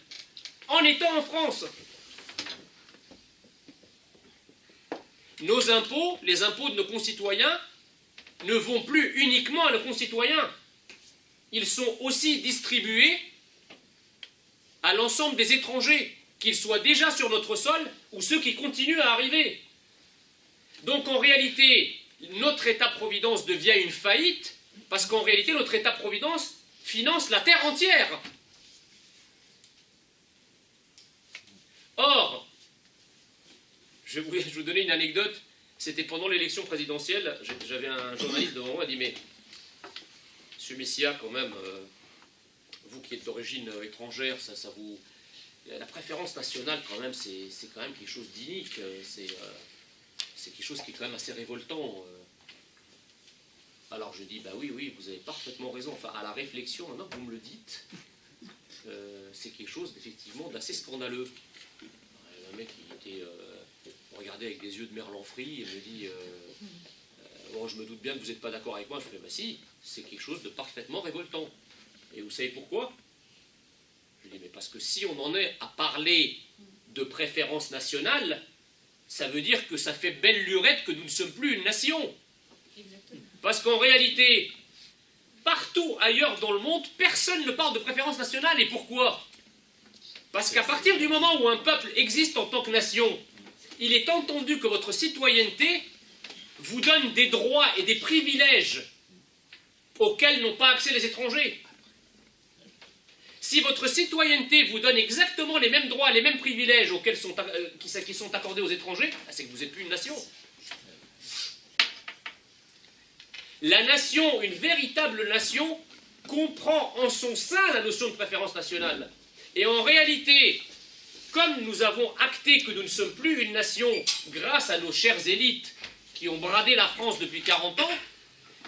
en étant en France. Nos impôts, les impôts de nos concitoyens, ne vont plus uniquement à nos concitoyens. Ils sont aussi distribués à l'ensemble des étrangers, qu'ils soient déjà sur notre sol ou ceux qui continuent à arriver. Donc en réalité, notre État-providence devient une faillite, parce qu'en réalité, notre État-providence finance la terre entière. Or, je vais vous donner une anecdote. C'était pendant l'élection présidentielle. J'avais un journaliste devant moi qui a dit, mais M. Messia, quand même, vous qui êtes d'origine étrangère, ça vous... La préférence nationale, quand même, c'est quand même quelque chose d'inique. C'est quelque chose qui est quand même assez révoltant. Alors je dis, bah oui, vous avez parfaitement raison. Enfin, à la réflexion, maintenant que vous me le dites, c'est quelque chose, effectivement, d'assez scandaleux. un mec qui était regardé avec des yeux de merlan-frit et me dit oh, je me doute bien que vous n'êtes pas d'accord avec moi. Je fais bah si, c'est quelque chose de parfaitement révoltant. Et vous savez pourquoi? Je dis mais parce que si on en est à parler de préférence nationale, ça veut dire que ça fait belle lurette que nous ne sommes plus une nation. Parce qu'en réalité, partout ailleurs dans le monde, personne ne parle de préférence nationale. Et pourquoi? Parce qu'à partir du moment où un peuple existe en tant que nation, il est entendu que votre citoyenneté vous donne des droits et des privilèges auxquels n'ont pas accès les étrangers. Si votre citoyenneté vous donne exactement les mêmes droits, les mêmes privilèges qui sont accordés aux étrangers, c'est que vous n'êtes plus une nation. La nation, une véritable nation, comprend en son sein la notion de préférence nationale. Et en réalité, comme nous avons acté que nous ne sommes plus une nation grâce à nos chères élites qui ont bradé la France depuis 40 ans,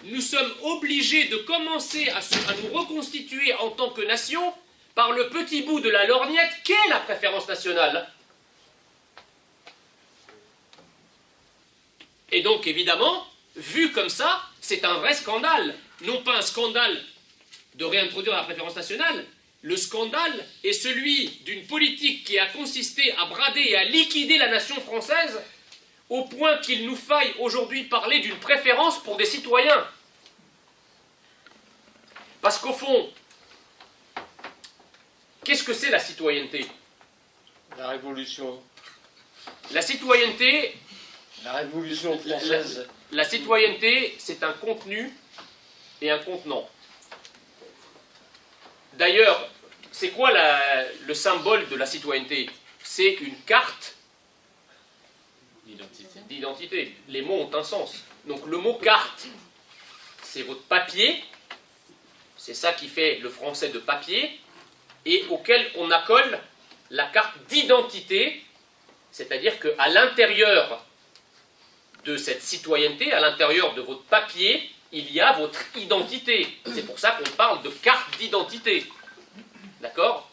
nous sommes obligés de commencer à nous reconstituer en tant que nation par le petit bout de la lorgnette qu'est la préférence nationale. Et donc, évidemment, vu comme ça, c'est un vrai scandale. Non pas un scandale de réintroduire la préférence nationale. Le scandale est celui d'une politique qui a consisté à brader et à liquider la nation française au point qu'il nous faille aujourd'hui parler d'une préférence pour des citoyens. Parce qu'au fond, qu'est-ce que c'est la citoyenneté? La Révolution. La citoyenneté, La Révolution française. la citoyenneté, c'est un contenu et un contenant. D'ailleurs, c'est quoi le symbole de la citoyenneté? C'est une carte d'identité. Les mots ont un sens. Donc le mot carte, c'est votre papier, c'est ça qui fait le français de papier, et auquel on accole la carte d'identité, c'est-à-dire qu'à l'intérieur de cette citoyenneté, à l'intérieur de votre papier, il y a votre identité. C'est pour ça qu'on parle de carte d'identité. D'accord?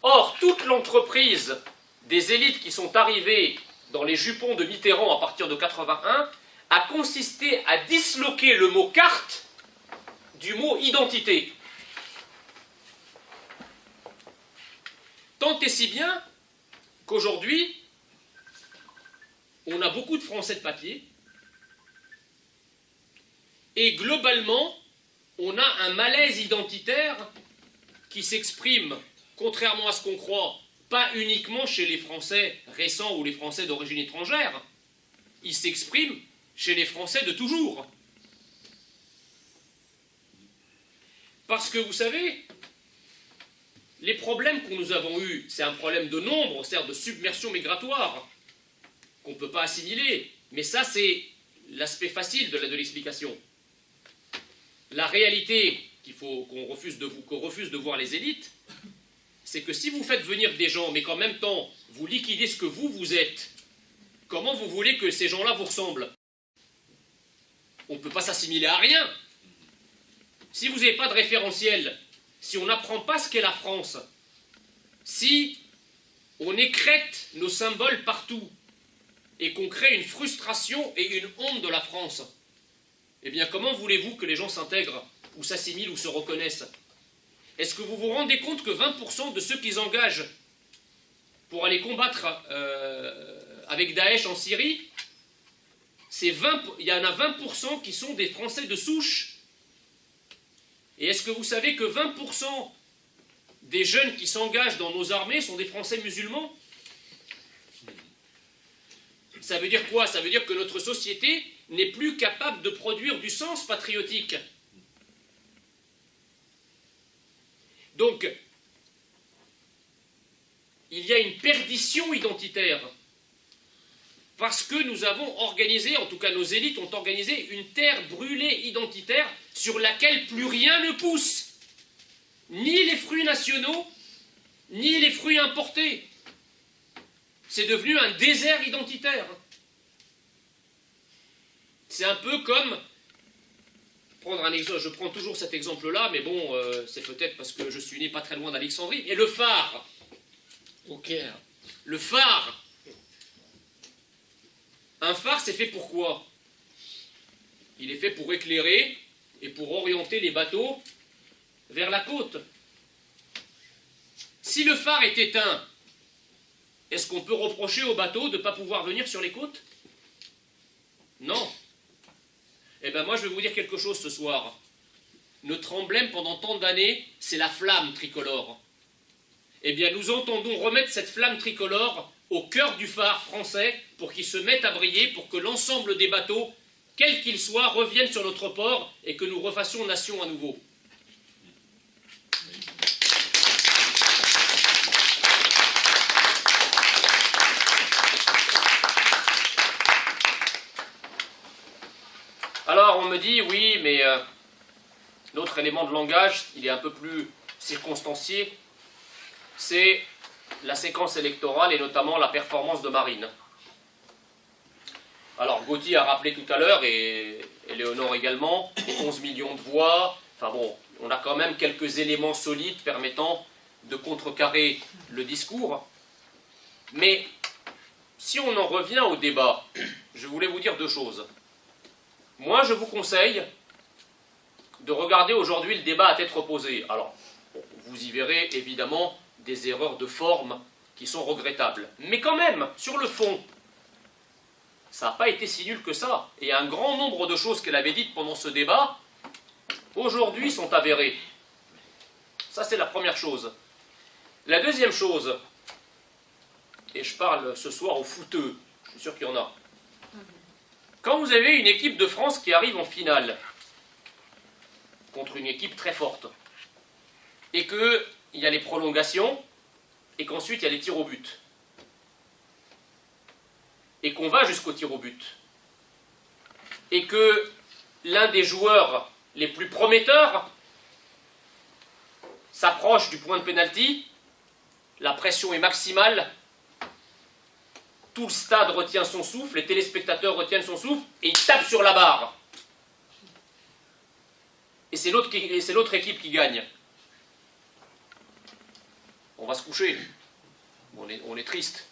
Or, toute l'entreprise des élites qui sont arrivées dans les jupons de Mitterrand à partir de 81 a consisté à disloquer le mot carte du mot identité. Tant et si bien qu'aujourd'hui, on a beaucoup de Français de papier et globalement, on a un malaise identitaire qui s'exprime, contrairement à ce qu'on croit, pas uniquement chez les Français récents ou les Français d'origine étrangère, il s'exprime chez les Français de toujours. Parce que vous savez, les problèmes que nous avons eus, c'est un problème de nombre, c'est-à-dire de submersion migratoire, qu'on ne peut pas assimiler, mais ça c'est l'aspect facile de l'explication. La réalité qu'on refuse de voir les élites, c'est que si vous faites venir des gens, mais qu'en même temps, vous liquidez ce que vous êtes, comment vous voulez que ces gens-là vous ressemblent? On ne peut pas s'assimiler à rien. Si vous n'avez pas de référentiel, si on n'apprend pas ce qu'est la France, si on écrète nos symboles partout, et qu'on crée une frustration et une honte de la France, eh bien comment voulez-vous que les gens s'intègrent, ou s'assimilent, ou se reconnaissent? Est-ce que vous vous rendez compte que 20% de ceux qui s'engagent pour aller combattre avec Daesh en Syrie, il y en a 20% qui sont des Français de souche? Et est-ce que vous savez que 20% des jeunes qui s'engagent dans nos armées sont des Français musulmans? Ça veut dire quoi? Ça veut dire que notre société n'est plus capable de produire du sens patriotique. Donc, il y a une perdition identitaire. Parce que nous avons organisé, en tout cas nos élites ont organisé, une terre brûlée identitaire sur laquelle plus rien ne pousse. Ni les fruits nationaux, ni les fruits importés. C'est devenu un désert identitaire. C'est un peu comme, prendre un exemple, je prends toujours cet exemple-là, mais bon, c'est peut-être parce que je suis né pas très loin d'Alexandrie, et le phare. Au Caire. Le phare Un phare, c'est fait pour quoi? Il est fait pour éclairer et pour orienter les bateaux vers la côte. Si le phare est éteint, est-ce qu'on peut reprocher aux bateaux de ne pas pouvoir venir sur les côtes? Non. Eh bien moi je vais vous dire quelque chose ce soir. Notre emblème pendant tant d'années, c'est la flamme tricolore. Eh bien nous entendons remettre cette flamme tricolore au cœur du phare français pour qu'il se mette à briller, pour que l'ensemble des bateaux, quels qu'ils soient, reviennent sur notre port et que nous refassions nation à nouveau. Alors on me dit, oui, mais l'autre élément de langage, il est un peu plus circonstancié, c'est la séquence électorale et notamment la performance de Marine. Alors Gauthier a rappelé tout à l'heure, et Léonore également, 11 millions de voix, enfin bon, on a quand même quelques éléments solides permettant de contrecarrer le discours. Mais si on en revient au débat, je voulais vous dire deux choses. Moi, je vous conseille de regarder aujourd'hui le débat à tête reposée. Alors, vous y verrez évidemment des erreurs de forme qui sont regrettables. Mais quand même, sur le fond, ça n'a pas été si nul que ça. Et un grand nombre de choses qu'elle avait dites pendant ce débat, aujourd'hui, sont avérées. Ça, c'est la première chose. La deuxième chose, et je parle ce soir aux footeux, je suis sûr qu'il y en a. Quand vous avez une équipe de France qui arrive en finale, contre une équipe très forte, et qu'il y a les prolongations, et qu'ensuite il y a les tirs au but, et qu'on va jusqu'au tir au but, et que l'un des joueurs les plus prometteurs s'approche du point de pénalty, la pression est maximale, tout le stade retient son souffle, les téléspectateurs retiennent son souffle, et ils tapent sur la barre. Et c'est l'autre équipe qui gagne. On va se coucher. On est triste.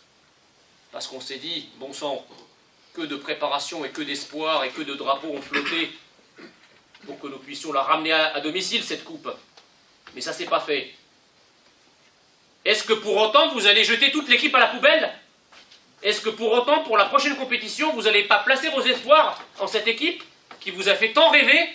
Parce qu'on s'est dit, bon sang, que de préparation et que d'espoir et que de drapeaux ont flotté pour que nous puissions la ramener à domicile, cette coupe. Mais ça, c'est pas fait. Est-ce que pour autant, vous allez jeter toute l'équipe à la poubelle ? Est-ce que pour autant, pour la prochaine compétition, vous n'allez pas placer vos espoirs en cette équipe qui vous a fait tant rêver ?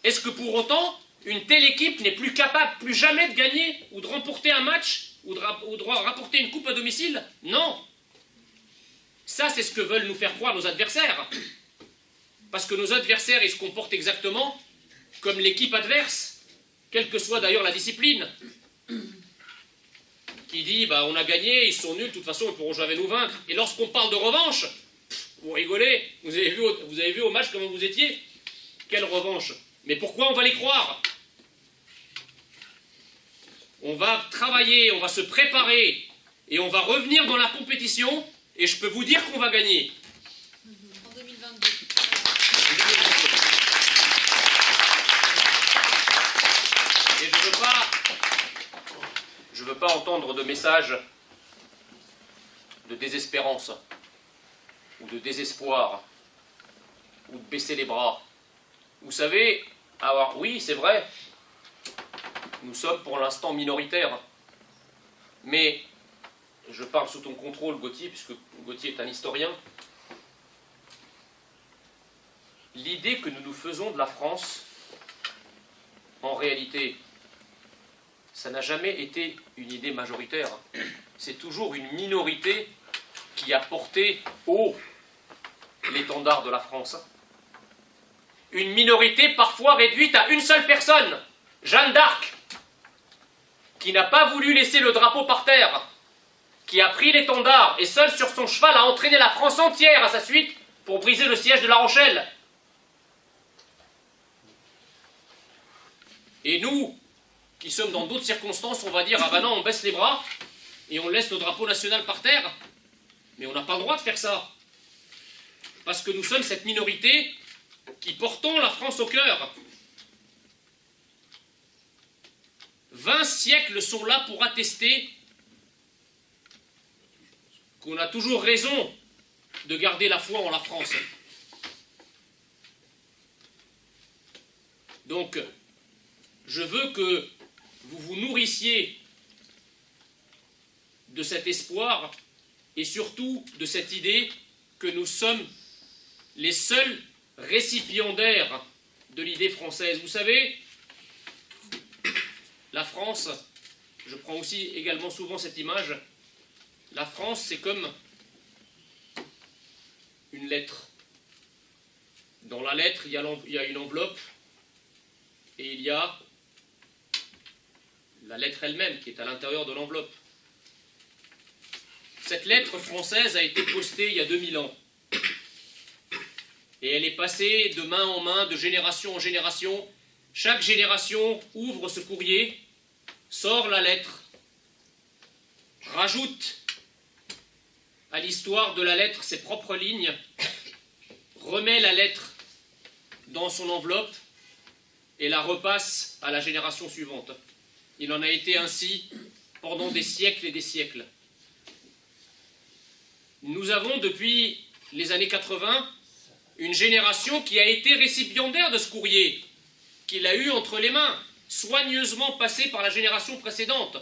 Est-ce que pour autant, une telle équipe n'est plus capable, plus jamais de gagner ou de remporter un match ou de rapporter une coupe à domicile? Non. Ça, c'est ce que veulent nous faire croire nos adversaires. Parce que nos adversaires, ils se comportent exactement comme l'équipe adverse, quelle que soit d'ailleurs la discipline. Qui dit, bah, on a gagné, ils sont nuls, de toute façon, ils pourront jamais nous vaincre. Et lorsqu'on parle de revanche, vous rigolez, vous avez vu au match comment vous étiez? Quelle revanche? Mais pourquoi on va les croire? On va travailler, on va se préparer, et on va revenir dans la compétition, et je peux vous dire qu'on va gagner. En 2022. Et je veux pas entendre de messages de désespérance, ou de désespoir, ou de baisser les bras. Vous savez, alors oui, c'est vrai, nous sommes pour l'instant minoritaires, mais je parle sous ton contrôle, Gauthier, puisque Gauthier est un historien. L'idée que nous nous faisons de la France, en réalité, ça n'a jamais été une idée majoritaire. C'est toujours une minorité qui a porté haut l'étendard de la France. Une minorité parfois réduite à une seule personne, Jeanne d'Arc, qui n'a pas voulu laisser le drapeau par terre, qui a pris l'étendard et seule sur son cheval a entraîné la France entière à sa suite pour briser le siège de La Rochelle. Et nous, qui sommes dans d'autres circonstances, on va dire, ah ben non, on baisse les bras et on laisse le drapeau national par terre. Mais on n'a pas le droit de faire ça. Parce que nous sommes cette minorité qui portons la France au cœur. 20 siècles sont là pour attester qu'on a toujours raison de garder la foi en la France. Donc, je veux que vous vous nourrissiez de cet espoir et surtout de cette idée que nous sommes les seuls récipiendaires de l'idée française. Vous savez, la France, je prends aussi également souvent cette image, la France c'est comme une lettre. Dans la lettre, il y a une enveloppe et il y a la lettre elle-même qui est à l'intérieur de l'enveloppe. Cette lettre française a été postée il y a 2000 ans. Et elle est passée de main en main, de génération en génération. Chaque génération ouvre ce courrier, sort la lettre, rajoute à l'histoire de la lettre ses propres lignes, remet la lettre dans son enveloppe et la repasse à la génération suivante. Il en a été ainsi pendant des siècles et des siècles. Nous avons depuis les années 80 une génération qui a été récipiendaire de ce courrier, qu'il a eu entre les mains, soigneusement passé par la génération précédente.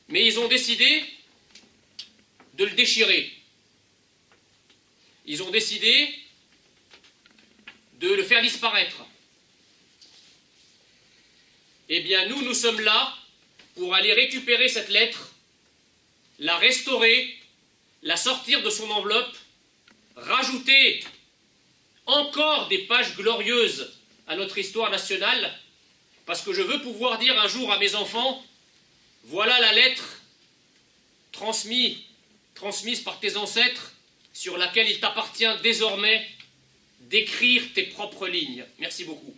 Mais ils ont décidé de le déchirer. Ils ont décidé de le faire disparaître. Eh bien, nous sommes là pour aller récupérer cette lettre, la restaurer, la sortir de son enveloppe, rajouter encore des pages glorieuses à notre histoire nationale, parce que je veux pouvoir dire un jour à mes enfants, voilà la lettre transmise par tes ancêtres, sur laquelle il t'appartient désormais d'écrire tes propres lignes. Merci beaucoup.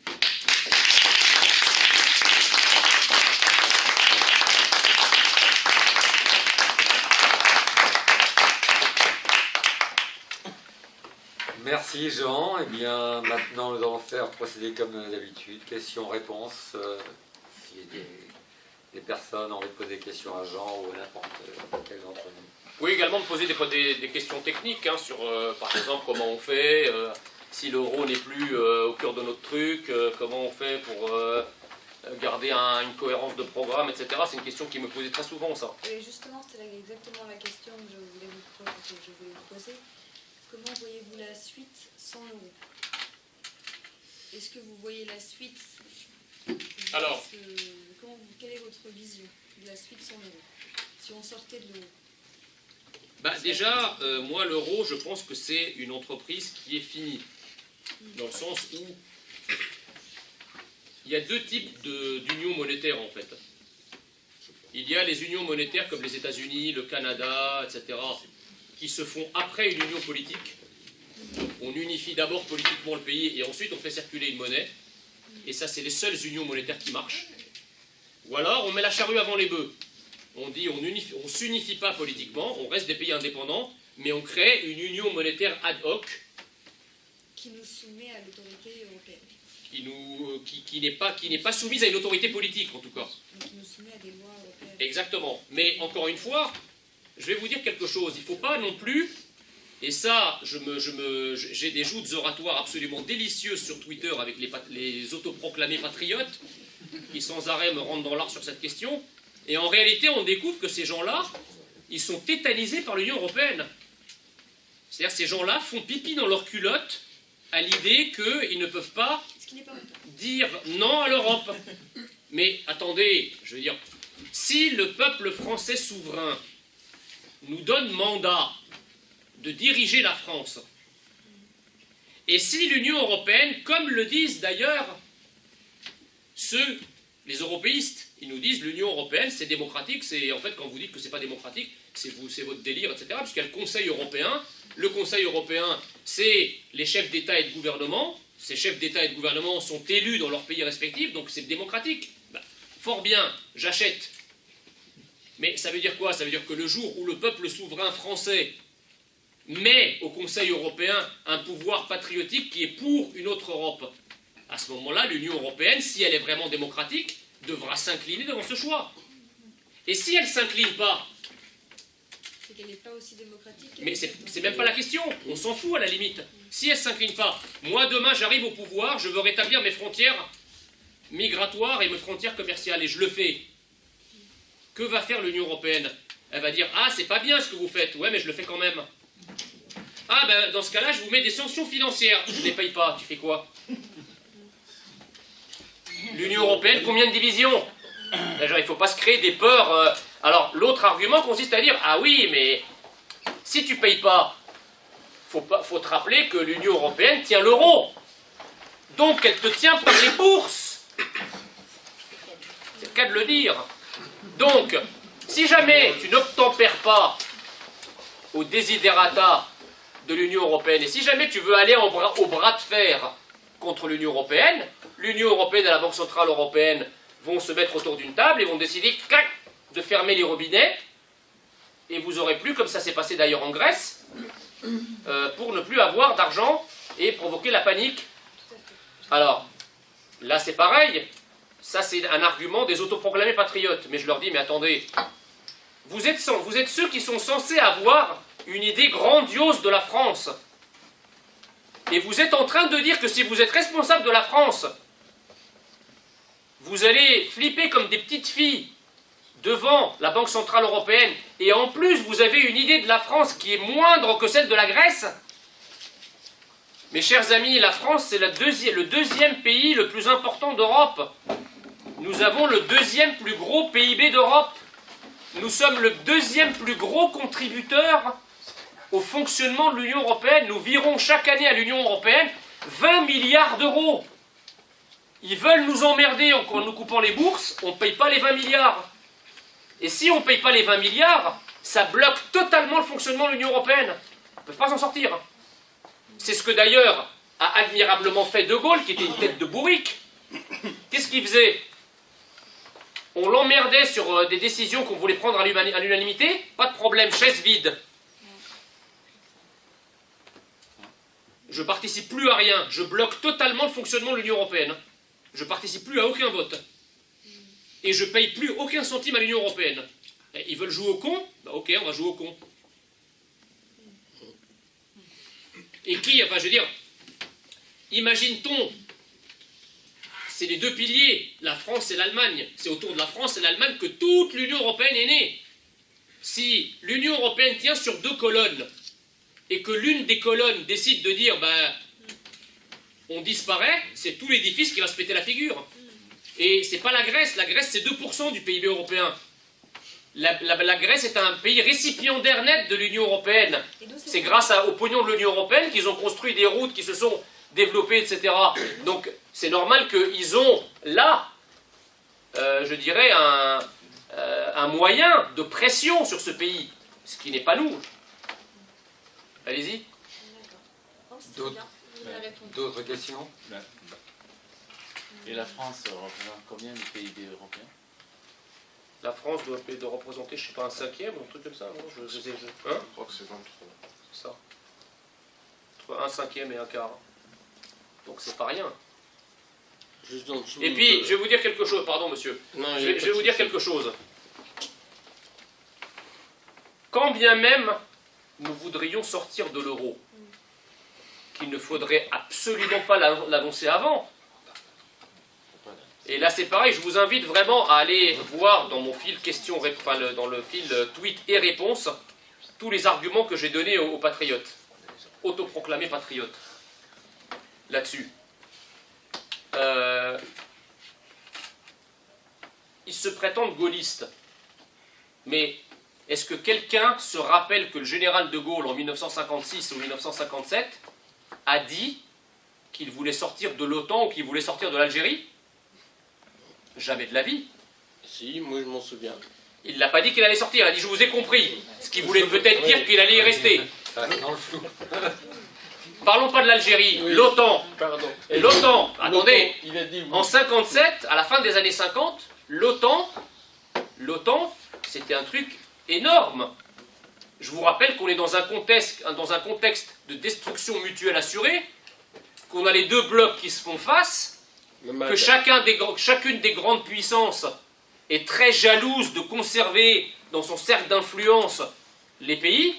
Merci Jean. Eh bien, maintenant, nous allons faire procéder comme d'habitude. Questions-réponses. Si des personnes ont envie de poser des questions à Jean ou à n'importe quel d'entre nous. Oui, également de poser des questions techniques, hein, sur, par exemple, comment on fait, si l'euro n'est plus au cœur de notre truc, comment on fait pour garder une cohérence de programme, etc. C'est une question qui me posait très souvent, ça. Et justement, c'était exactement la question que je voulais vous poser. Comment voyez-vous la suite sans l'euro? Est-ce que vous voyez la suite? Alors, quelle est votre vision de la suite sans l'euro, si on sortait de l'euro? Déjà, moi, l'euro, je pense que c'est une entreprise qui est finie. Dans le sens où il y a deux types d'unions monétaires, en fait. Il y a les unions monétaires comme les États-Unis, le Canada, etc., qui se font après une union politique. On unifie d'abord politiquement le pays et ensuite on fait circuler une monnaie. Et ça, c'est les seules unions monétaires qui marchent. Ou alors, on met la charrue avant les bœufs. On dit, on s'unifie pas politiquement, on reste des pays indépendants, mais on crée une union monétaire ad hoc. Qui nous soumet à l'autorité européenne. Qui n'est pas soumise à une autorité politique, en tout cas. Donc, qui nous soumet à des lois européennes. Exactement. Mais encore une fois, je vais vous dire quelque chose. Il ne faut pas non plus, et ça, j'ai des joutes oratoires absolument délicieuses sur Twitter avec les autoproclamés patriotes, qui sans arrêt me rentrent dans l'art sur cette question. Et en réalité, on découvre que ces gens-là, ils sont tétanisés par l'Union européenne. C'est-à-dire ces gens-là font pipi dans leur culotte à l'idée qu'ils ne peuvent pas dire non à l'Europe. Mais attendez, je veux dire, si le peuple français souverain nous donne mandat de diriger la France, et si l'Union européenne, comme le disent d'ailleurs les européistes, ils nous disent l'Union européenne c'est démocratique, c'est en fait quand vous dites que c'est pas démocratique, c'est votre délire, etc. Puisqu'il y a le Conseil européen. Le Conseil européen, c'est les chefs d'État et de gouvernement. Ces chefs d'État et de gouvernement sont élus dans leurs pays respectifs, donc c'est démocratique. Fort bien, j'achète. Mais ça veut dire quoi? Ça veut dire que le jour où le peuple souverain français met au Conseil européen un pouvoir patriotique qui est pour une autre Europe, à ce moment-là, l'Union européenne, si elle est vraiment démocratique, devra s'incliner devant ce choix. Et si elle ne s'incline pas, qu'elle n'est pas aussi démocratique. Mais c'est même pas la question, on s'en fout à la limite. Si elle ne s'incline pas, moi demain j'arrive au pouvoir, je veux rétablir mes frontières migratoires et mes frontières commerciales, et je le fais. Que va faire l'Union européenne? Elle va dire, ah c'est pas bien ce que vous faites, ouais mais je le fais quand même. Ah ben dans ce cas-là je vous mets des sanctions financières, je ne les paye pas, tu fais quoi? L'Union européenne, combien de divisions? Il ne faut pas se créer des peurs. Alors l'autre argument consiste à dire, ah oui mais si tu ne payes pas, faut te rappeler que l'Union européenne tient l'euro. Donc elle te tient par les bourses. C'est le cas de le dire. Donc, si jamais tu n'obtempères pas au desiderata de l'Union européenne, et si jamais tu veux aller au bras de fer contre l'Union européenne et la Banque Centrale Européenne vont se mettre autour d'une table et vont décider clac, de fermer les robinets, et vous aurez plus, comme ça s'est passé d'ailleurs en Grèce, pour ne plus avoir d'argent et provoquer la panique. Alors, là c'est pareil, ça c'est un argument des autoproclamés patriotes, mais je leur dis, mais attendez, vous êtes ceux qui sont censés avoir une idée grandiose de la France, et vous êtes en train de dire que si vous êtes responsable de la France, vous allez flipper comme des petites filles devant la Banque Centrale Européenne, et en plus vous avez une idée de la France qui est moindre que celle de la Grèce. Mes chers amis, la France c'est le deuxième pays le plus important d'Europe. Nous avons le deuxième plus gros PIB d'Europe. Nous sommes le deuxième plus gros contributeur au fonctionnement de l'Union européenne. Nous virons chaque année à l'Union européenne 20 milliards d'euros. Ils veulent nous emmerder en nous coupant les bourses, on ne paye pas les 20 milliards. Et si on ne paye pas les 20 milliards, ça bloque totalement le fonctionnement de l'Union européenne. Ils ne peuvent pas s'en sortir. C'est ce que d'ailleurs a admirablement fait De Gaulle, qui était une tête de bourrique. Qu'est-ce qu'il faisait? On l'emmerdait sur des décisions qu'on voulait prendre à l'unanimité, pas de problème, chaise vide. Je participe plus à rien, je bloque totalement le fonctionnement de l'Union européenne. Je participe plus à aucun vote. Et je paye plus aucun centime à l'Union européenne. Et ils veulent jouer au con? Bah ok, on va jouer au con. Et qui, enfin je veux dire, imagine-t-on, c'est les deux piliers, la France et l'Allemagne, c'est autour de la France et l'Allemagne que toute l'Union européenne est née. Si l'Union européenne tient sur deux colonnes, et que l'une des colonnes décide de dire, ben, on disparaît, c'est tout l'édifice qui va se péter la figure. Et c'est pas la Grèce c'est 2% du PIB européen. La Grèce est un pays récipiendaire net de l'Union européenne. C'est grâce au pognon de l'Union européenne qu'ils ont construit des routes qui se sont développées, etc. Donc c'est normal qu'ils ont là, je dirais, un moyen de pression sur ce pays, ce qui n'est pas nous. Allez-y. D'autres questions? Et la France représente combien du PIB européen? La France doit représenter, je ne sais pas, un cinquième ou un truc comme ça, non? Je crois que c'est 23. C'est ça. Entre un cinquième et un quart. Donc c'est pas rien. Juste en dessous. Et puis, je vais vous dire quelque chose, pardon monsieur. Non, Je vais vous dire quelque chose. Quand bien même nous voudrions sortir de l'euro, qu'il ne faudrait absolument pas l'annoncer avant. Et là c'est pareil, je vous invite vraiment à aller voir dans mon fil questions, enfin dans le fil tweet et réponses, tous les arguments que j'ai donnés aux patriotes, autoproclamés patriotes, là-dessus. Ils se prétendent gaullistes, mais est-ce que quelqu'un se rappelle que le général de Gaulle en 1956 ou 1957 a dit qu'il voulait sortir de l'OTAN ou qu'il voulait sortir de l'Algérie? Jamais de la vie. Si, moi je m'en souviens. Il n'a pas dit qu'il allait sortir, il a dit je vous ai compris. Ce qui voulait peut-être dire qu'il allait y rester. Dans le flou. Parlons pas de l'Algérie, Oui. l'OTAN. Pardon. L'OTAN, attendez, Il a dit oui. en 57, à la fin des années 50, l'OTAN, c'était un truc énorme. Je vous rappelle qu'on est dans un contexte de destruction mutuelle assurée, qu'on a les deux blocs qui se font face, que chacune des grandes puissances est très jalouse de conserver dans son cercle d'influence les pays.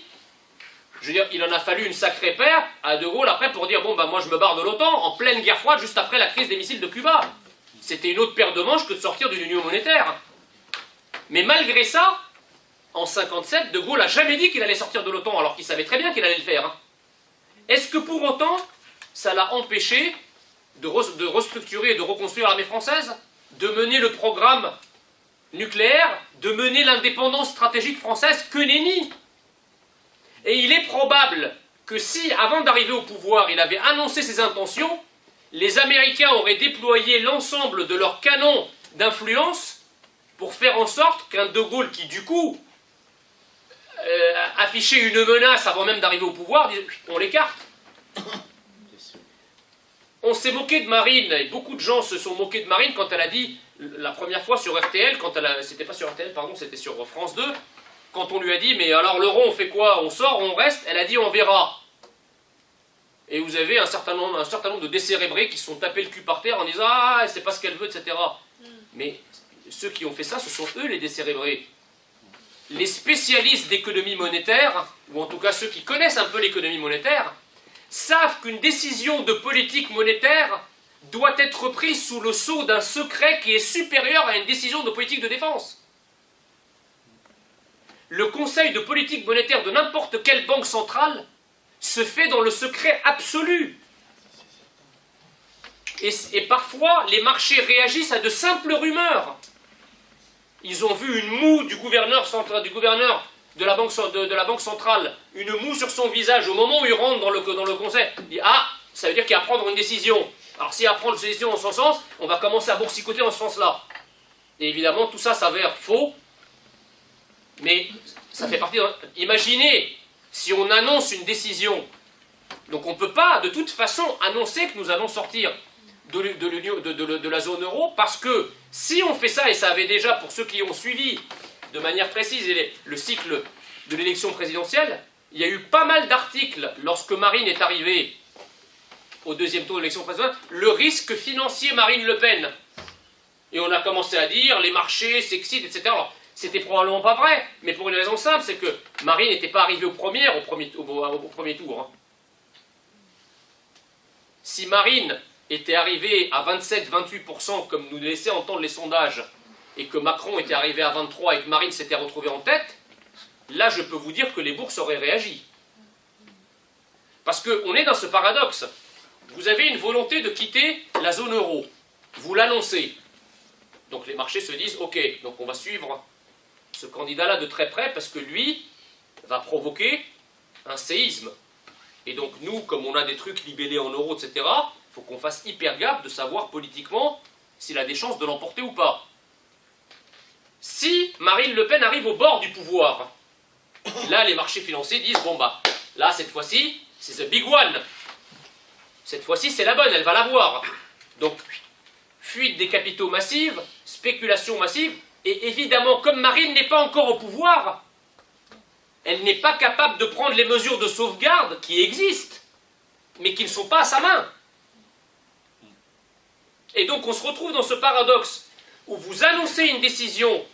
Je veux dire, il en a fallu une sacrée paire à De Gaulle après pour dire, bon, ben moi je me barre de l'OTAN, en pleine guerre froide, juste après la crise des missiles de Cuba. C'était une autre paire de manches que de sortir d'une union monétaire. Mais malgré ça, en 1957, De Gaulle n'a jamais dit qu'il allait sortir de l'OTAN, alors qu'il savait très bien qu'il allait le faire. Est-ce que pour autant, ça l'a empêché de restructurer et de reconstruire l'armée française, de mener le programme nucléaire, de mener l'indépendance stratégique française? Que nenni! Et il est probable que si, avant d'arriver au pouvoir, il avait annoncé ses intentions, les Américains auraient déployé l'ensemble de leurs canons d'influence pour faire en sorte qu'un De Gaulle qui, du coup, affichait une menace avant même d'arriver au pouvoir, dise « on l'écarte ». On s'est moqué de Marine, et beaucoup de gens se sont moqués de Marine quand elle a dit, la première fois sur RTL, c'était pas sur RTL, pardon, c'était sur France 2, quand on lui a dit, mais alors l'euro, on fait quoi? On sort, on reste? Elle a dit, on verra. Et vous avez un certain nombre de décérébrés qui se sont tapés le cul par terre en disant, ah, c'est pas ce qu'elle veut, etc. Mais ceux qui ont fait ça, ce sont eux les décérébrés. Les spécialistes d'économie monétaire, ou en tout cas ceux qui connaissent un peu l'économie monétaire, savent qu'une décision de politique monétaire doit être prise sous le sceau d'un secret qui est supérieur à une décision de politique de défense. Le conseil de politique monétaire de n'importe quelle banque centrale se fait dans le secret absolu. Et parfois, les marchés réagissent à de simples rumeurs. Ils ont vu une moue du gouverneur de la banque centrale, une moue sur son visage au moment où il rentre dans le conseil. Il dit, ah, ça veut dire qu'il va prendre une décision. Alors s'il va prendre une décision dans son sens, on va commencer à boursicoter dans ce sens-là. Et évidemment, tout ça s'avère faux. Mais ça fait partie... Imaginez, si on annonce une décision, donc on ne peut pas de toute façon annoncer que nous allons sortir de la zone euro, parce que si on fait ça, et ça avait déjà, pour ceux qui ont suivi de manière précise le cycle de l'élection présidentielle, il y a eu pas mal d'articles lorsque Marine est arrivée au deuxième tour de l'élection présidentielle, le risque financier Marine Le Pen. Et on a commencé à dire, les marchés s'excitent, etc. Alors, c'était probablement pas vrai, mais pour une raison simple, c'est que Marine n'était pas arrivée au premier tour. Hein. Si Marine était arrivée à 27-28%, comme nous laissaient entendre les sondages, et que Macron était arrivé à 23% et que Marine s'était retrouvée en tête, là je peux vous dire que les bourses auraient réagi. Parce qu'on est dans ce paradoxe. Vous avez une volonté de quitter la zone euro. Vous l'annoncez. Donc les marchés se disent, ok, donc on va suivre ce candidat-là de très près parce que lui va provoquer un séisme. Et donc nous, comme on a des trucs libellés en euros, etc., il faut qu'on fasse hyper gaffe de savoir politiquement s'il a des chances de l'emporter ou pas. Si Marine Le Pen arrive au bord du pouvoir, là les marchés financiers disent, bon bah, là cette fois-ci, c'est the big one. Cette fois-ci c'est la bonne, elle va l'avoir. Donc, fuite des capitaux massive, spéculation massive, et évidemment, comme Marine n'est pas encore au pouvoir, elle n'est pas capable de prendre les mesures de sauvegarde qui existent, mais qui ne sont pas à sa main. Et donc on se retrouve dans ce paradoxe où vous annoncez une décision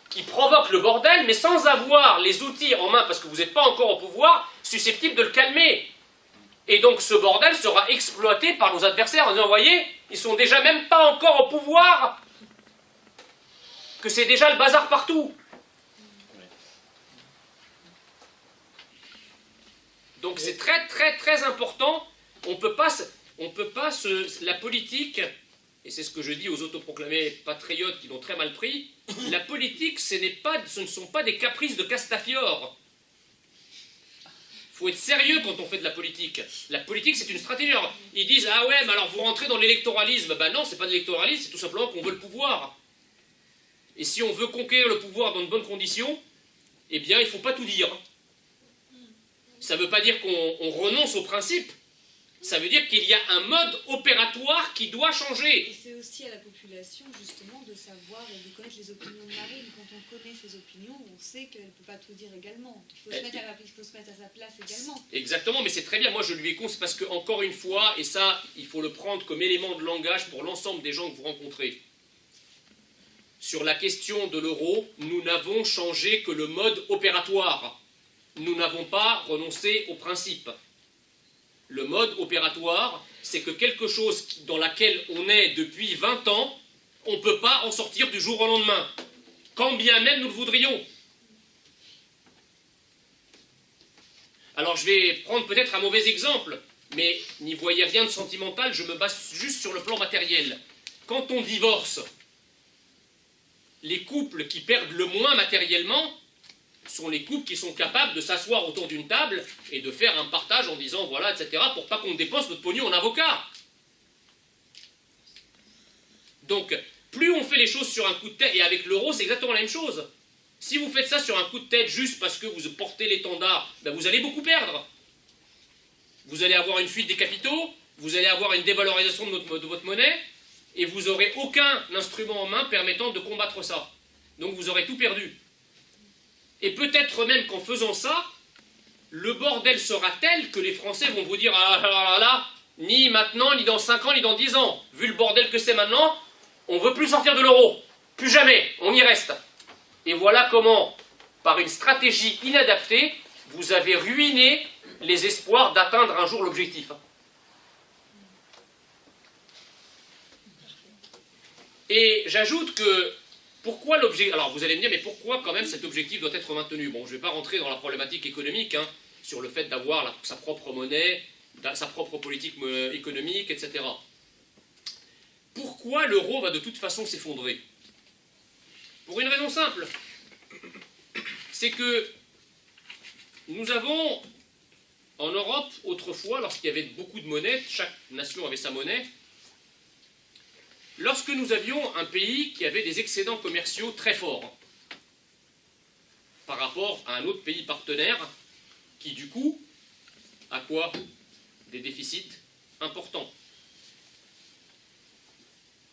qui provoque le bordel, mais sans avoir les outils en main, parce que vous n'êtes pas encore au pouvoir, susceptibles de le calmer. Et donc ce bordel sera exploité par nos adversaires en disant, voyez, ils sont déjà même pas encore au pouvoir, que c'est déjà le bazar partout. Donc c'est très très très important, on peut pas la politique, et c'est ce que je dis aux autoproclamés patriotes qui l'ont très mal pris, la politique ce ne sont pas des caprices de Castafiore. Il faut être sérieux quand on fait de la politique. La politique c'est une stratégie. Alors, ils disent, ah ouais, mais alors vous rentrez dans l'électoralisme. Ben non, c'est pas de l'électoralisme, c'est tout simplement qu'on veut le pouvoir. Et si on veut conquérir le pouvoir dans de bonnes conditions, eh bien il ne faut pas tout dire. Ça ne veut pas dire qu'on renonce au principe. Ça veut dire qu'il y a un mode opératoire qui doit changer. Et c'est aussi à la population, justement, de savoir et de connaître les opinions de Marine. Quand on connaît ses opinions, on sait qu'elle ne peut pas tout dire également. Il faut se mettre à sa place également. Exactement, mais c'est très bien. Moi, je lui ai conseillé parce que, encore une fois, et ça, il faut le prendre comme élément de langage pour l'ensemble des gens que vous rencontrez. Sur la question de l'euro, nous n'avons changé que le mode opératoire. nous n'avons pas renoncé au principe. Le mode opératoire, c'est que quelque chose dans laquelle on est depuis 20 ans, on ne peut pas en sortir du jour au lendemain, quand bien même nous le voudrions. Alors je vais prendre peut-être un mauvais exemple, mais n'y voyez rien de sentimental, je me base juste sur le plan matériel. Quand on divorce, les couples qui perdent le moins matériellement sont les couples qui sont capables de s'asseoir autour d'une table et de faire un partage en disant voilà, etc., pour pas qu'on dépense notre pognon en avocat. Donc, plus on fait les choses sur un coup de tête, et avec l'euro, c'est exactement la même chose. Si vous faites ça sur un coup de tête juste parce que vous portez l'étendard, ben vous allez beaucoup perdre. Vous allez avoir une fuite des capitaux, vous allez avoir une dévalorisation de votre monnaie, et vous n'aurez aucun instrument en main permettant de combattre ça. Donc vous aurez tout perdu. Et peut-être même qu'en faisant ça, le bordel sera tel que les Français vont vous dire « Ah là là, ni maintenant, ni dans 5 ans, ni dans 10 ans. Vu le bordel que c'est maintenant, on ne veut plus sortir de l'euro. Plus jamais, on y reste. » Et voilà comment, par une stratégie inadaptée, vous avez ruiné les espoirs d'atteindre un jour l'objectif. Et j'ajoute que, pourquoi l'objectif... Alors vous allez me dire, mais pourquoi quand même cet objectif doit être maintenu? Bon, je ne vais pas rentrer dans la problématique économique, sur le fait d'avoir sa propre monnaie, sa propre politique économique, etc. Pourquoi l'euro va de toute façon s'effondrer? Pour une raison simple. C'est que nous avons, en Europe, autrefois, lorsqu'il y avait beaucoup de monnaies, chaque nation avait sa monnaie, lorsque nous avions un pays qui avait des excédents commerciaux très forts par rapport à un autre pays partenaire qui, du coup, a quoi? Des déficits importants.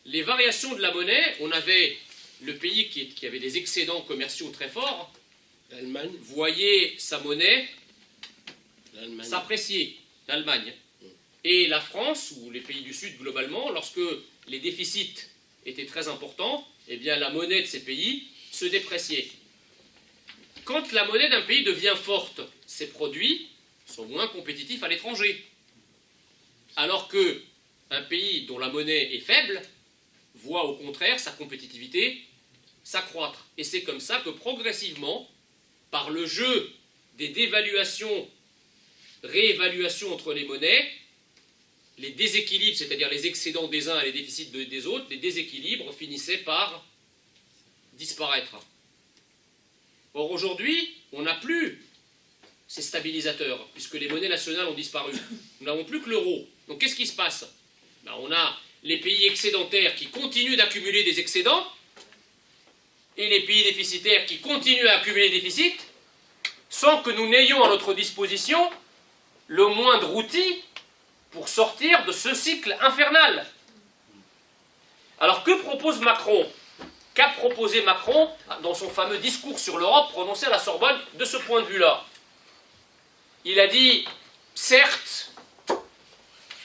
Les variations de la monnaie, on avait le pays qui avait des excédents commerciaux très forts, L'Allemagne. voyait sa monnaie s'apprécier, l'Allemagne. Et la France, ou les pays du Sud globalement, lorsque les déficits étaient très importants, eh bien la monnaie de ces pays se dépréciait. Quand la monnaie d'un pays devient forte, ses produits sont moins compétitifs à l'étranger. Alors qu'un pays dont la monnaie est faible voit au contraire sa compétitivité s'accroître. Et c'est comme ça que progressivement, par le jeu des dévaluations, réévaluations entre les monnaies, les déséquilibres, c'est-à-dire les excédents des uns et les déficits des autres, les déséquilibres finissaient par disparaître. Or aujourd'hui, on n'a plus ces stabilisateurs, puisque les monnaies nationales ont disparu. Nous n'avons plus que l'euro. Donc qu'est-ce qui se passe? On a les pays excédentaires qui continuent d'accumuler des excédents, et les pays déficitaires qui continuent à accumuler des déficits, sans que nous n'ayons à notre disposition le moindre outil pour sortir de ce cycle infernal. Alors que propose Macron? Qu'a proposé Macron dans son fameux discours sur l'Europe prononcé à la Sorbonne de ce point de vue-là? Il a dit, certes,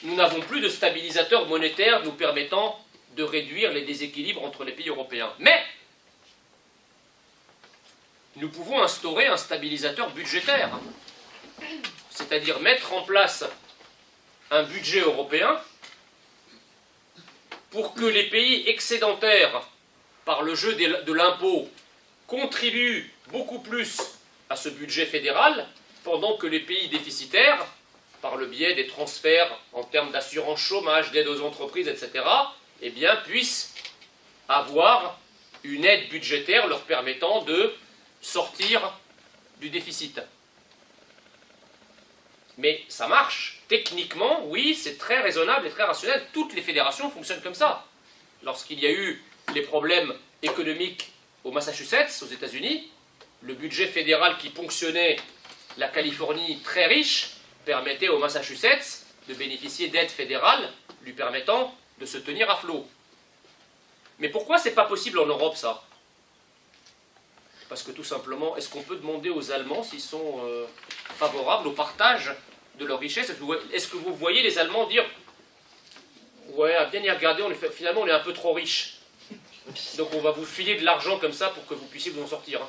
nous n'avons plus de stabilisateur monétaire nous permettant de réduire les déséquilibres entre les pays européens. Mais nous pouvons instaurer un stabilisateur budgétaire, c'est-à-dire mettre en place un budget européen pour que les pays excédentaires, par le jeu de l'impôt, contribuent beaucoup plus à ce budget fédéral, pendant que les pays déficitaires, par le biais des transferts en termes d'assurance chômage, d'aide aux entreprises, etc., eh bien, puissent avoir une aide budgétaire leur permettant de sortir du déficit. Mais ça marche. Techniquement, oui, c'est très raisonnable et très rationnel. Toutes les fédérations fonctionnent comme ça. Lorsqu'il y a eu les problèmes économiques au Massachusetts, aux États-Unis, le budget fédéral qui ponctionnait la Californie très riche permettait au Massachusetts de bénéficier d'aides fédérales lui permettant de se tenir à flot. Mais pourquoi c'est pas possible en Europe, ça? Parce que tout simplement, est-ce qu'on peut demander aux Allemands s'ils sont favorables au partage de leur richesse? Est-ce que vous voyez les Allemands dire ouais, à bien y regarder, finalement on est un peu trop riches, donc on va vous filer de l'argent comme ça pour que vous puissiez vous en sortir.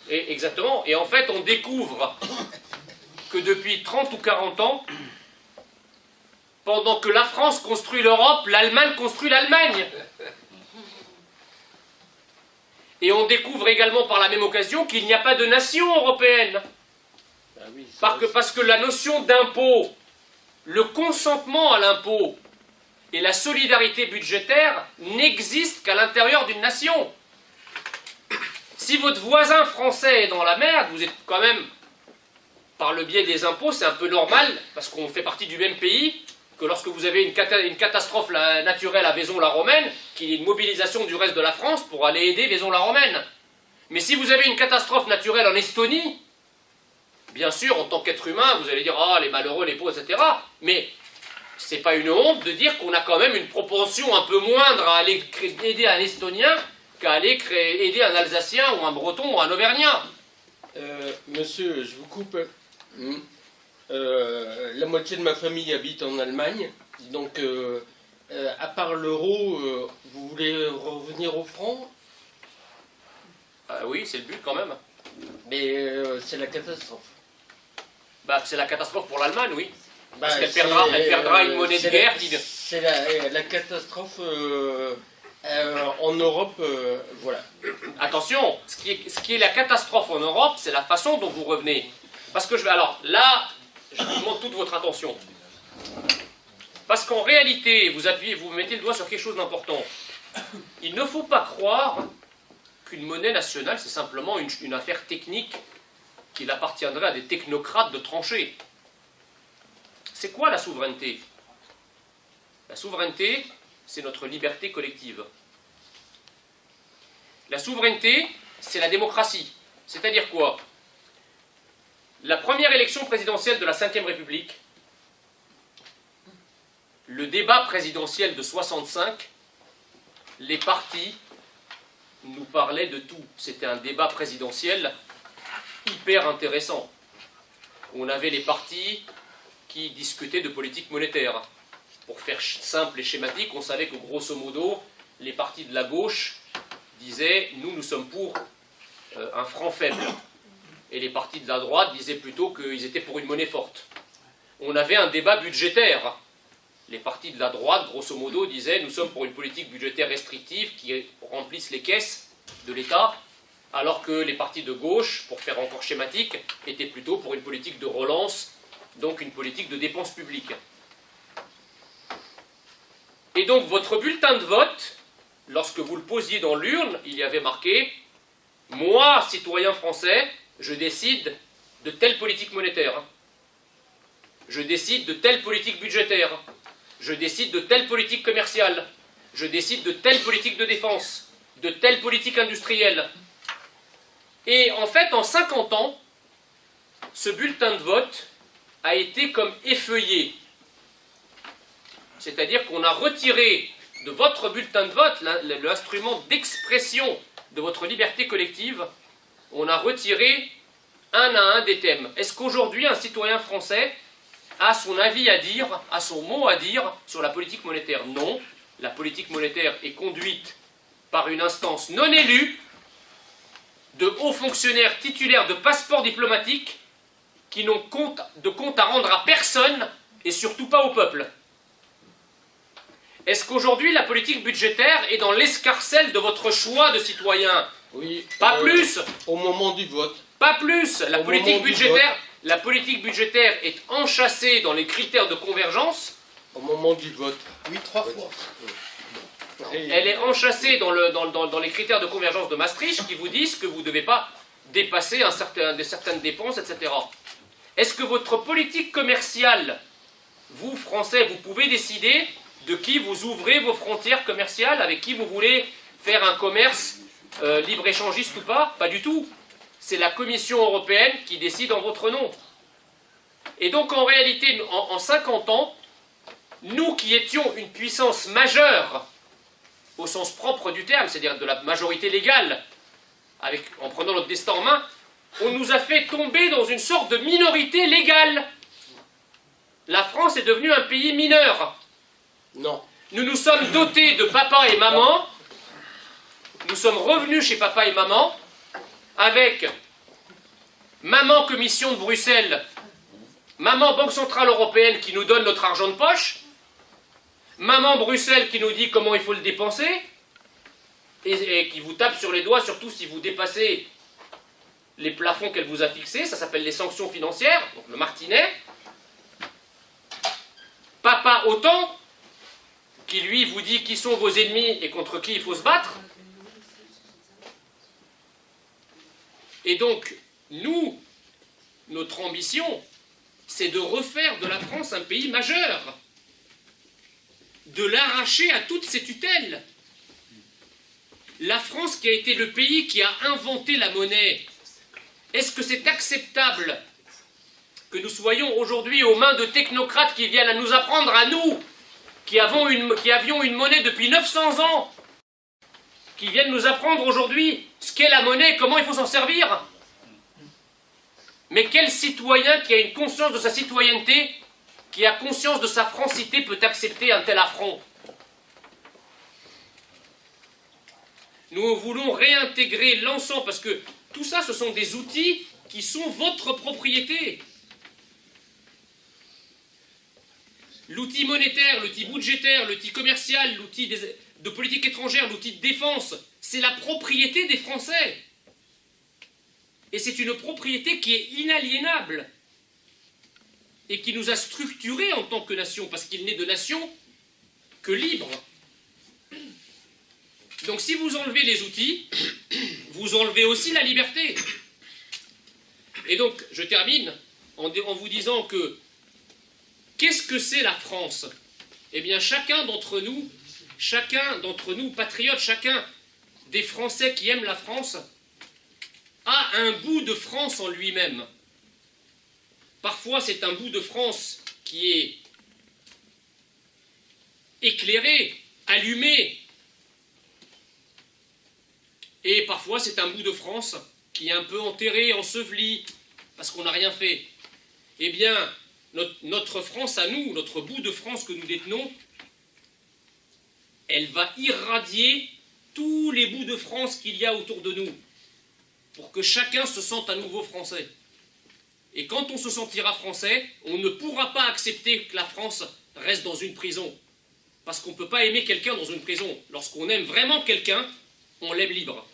Et exactement. Et en fait, on découvre que depuis 30 ou 40 ans, pendant que la France construit l'Europe, l'Allemagne construit l'Allemagne. Et on découvre également par la même occasion qu'il n'y a pas de nation européenne. Ah oui, Parce que la notion d'impôt, le consentement à l'impôt et la solidarité budgétaire n'existent qu'à l'intérieur d'une nation. Si votre voisin français est dans la merde, vous êtes quand même, par le biais des impôts, c'est un peu normal, parce qu'on fait partie du même pays, que lorsque vous avez une catastrophe naturelle à Vaison-la-Romaine, qu'il y ait une mobilisation du reste de la France pour aller aider Vaison-la-Romaine. Mais si vous avez une catastrophe naturelle en Estonie, bien sûr, en tant qu'être humain, vous allez dire « Ah, les malheureux, les pauvres, etc. » Mais c'est pas une honte de dire qu'on a quand même une propension un peu moindre à aller aider un Estonien qu'à aller aider un Alsacien ou un Breton ou un Auvergnat. Monsieur, je vous coupe. La moitié de ma famille habite en Allemagne. Donc, à part l'euro, vous voulez revenir au franc? Oui, c'est le but quand même. Mais c'est la catastrophe. Bah, c'est la catastrophe pour l'Allemagne, oui. Bah, Parce qu'elle perdra une monnaie de guerre qui... C'est la catastrophe en Europe, voilà. Attention, ce qui est la catastrophe en Europe, c'est la façon dont vous revenez. Parce que alors là, je vous demande toute votre attention. Parce qu'en réalité, vous mettez le doigt sur quelque chose d'important. Il ne faut pas croire qu'une monnaie nationale, c'est simplement une affaire technique qu'il appartiendrait à des technocrates de trancher. C'est quoi la souveraineté? La souveraineté, c'est notre liberté collective. La souveraineté, c'est la démocratie. C'est-à-dire quoi? La première élection présidentielle de la Ve République, le débat présidentiel de 65, les partis nous parlaient de tout. C'était un débat présidentiel hyper intéressant. On avait les partis qui discutaient de politique monétaire. Pour faire simple et schématique, on savait que grosso modo, les partis de la gauche disaient « nous sommes pour un franc faible ». Et les partis de la droite disaient plutôt qu'ils étaient pour une monnaie forte. On avait un débat budgétaire. Les partis de la droite, grosso modo, disaient « nous sommes pour une politique budgétaire restrictive qui remplisse les caisses de l'État », alors que les partis de gauche, pour faire encore schématique, étaient plutôt pour une politique de relance, donc une politique de dépenses publiques. Et donc votre bulletin de vote, lorsque vous le posiez dans l'urne, il y avait marqué « moi, citoyen français, je décide de telle politique monétaire. Je décide de telle politique budgétaire. Je décide de telle politique commerciale. Je décide de telle politique de défense. De telle politique industrielle. » Et en fait, en 50 ans, ce bulletin de vote a été comme effeuillé. C'est-à-dire qu'on a retiré de votre bulletin de vote, l'instrument d'expression de votre liberté collective, on a retiré un à un des thèmes. Est-ce qu'aujourd'hui, un citoyen français a son avis à dire, a son mot à dire sur la politique monétaire? Non. La politique monétaire est conduite par une instance non élue de hauts fonctionnaires titulaires de passeports diplomatiques qui n'ont de compte à rendre à personne et surtout pas au peuple. Est-ce qu'aujourd'hui la politique budgétaire est dans l'escarcelle de votre choix de citoyen? Oui. Pas plus. Au moment du vote. Pas plus. La politique budgétaire est enchâssée dans les critères de convergence. Au moment du vote. Oui, 3 fois. Elle est enchâssée dans les critères de convergence de Maastricht qui vous disent que vous ne devez pas dépasser certaines dépenses, etc. Est-ce que votre politique commerciale, vous, Français, vous pouvez décider de qui vous ouvrez vos frontières commerciales, avec qui vous voulez faire un commerce libre-échangiste ou pas? Pas du tout. C'est la Commission européenne qui décide en votre nom. Et donc, en réalité, en 50 ans, nous qui étions une puissance majeure, au sens propre du terme, c'est-à-dire de la majorité légale, en prenant notre destin en main, on nous a fait tomber dans une sorte de minorité légale. La France est devenue un pays mineur. Non. Nous nous sommes dotés de papa et maman, nous sommes revenus chez papa et maman, avec Maman Commission de Bruxelles, maman Banque Centrale Européenne qui nous donne notre argent de poche, maman Bruxelles qui nous dit comment il faut le dépenser, et qui vous tape sur les doigts, surtout si vous dépassez les plafonds qu'elle vous a fixés, ça s'appelle les sanctions financières, donc le martinet. Papa OTAN, qui lui vous dit qui sont vos ennemis et contre qui il faut se battre. Et donc, nous, notre ambition, c'est de refaire de la France un pays majeur, de l'arracher à toutes ses tutelles. La France qui a été le pays qui a inventé la monnaie, est-ce que c'est acceptable que nous soyons aujourd'hui aux mains de technocrates qui viennent à nous apprendre à nous, qui avions une monnaie depuis 900 ans, qui viennent nous apprendre aujourd'hui ce qu'est la monnaie et comment il faut s'en servir? Mais quel citoyen qui a une conscience de sa citoyenneté, qui a conscience de sa francité, peut accepter un tel affront? Nous voulons réintégrer l'ensemble, parce que tout ça, ce sont des outils qui sont votre propriété. L'outil monétaire, l'outil budgétaire, l'outil commercial, l'outil de politique étrangère, l'outil de défense, c'est la propriété des Français. Et c'est une propriété qui est inaliénable et qui nous a structurés en tant que nation, parce qu'il n'est de nation que libre. Donc si vous enlevez les outils, vous enlevez aussi la liberté. Et donc, je termine en vous disant que qu'est-ce que c'est la France? Eh bien, chacun d'entre nous, patriotes, chacun des Français qui aiment la France, a un bout de France en lui-même. Parfois, c'est un bout de France qui est éclairé, allumé. Et parfois, c'est un bout de France qui est un peu enterré, enseveli, parce qu'on n'a rien fait. Eh bien, notre France à nous, notre bout de France que nous détenons, elle va irradier tous les bouts de France qu'il y a autour de nous, pour que chacun se sente à nouveau français. Et quand on se sentira français, on ne pourra pas accepter que la France reste dans une prison. Parce qu'on ne peut pas aimer quelqu'un dans une prison. Lorsqu'on aime vraiment quelqu'un, on l'aime libre.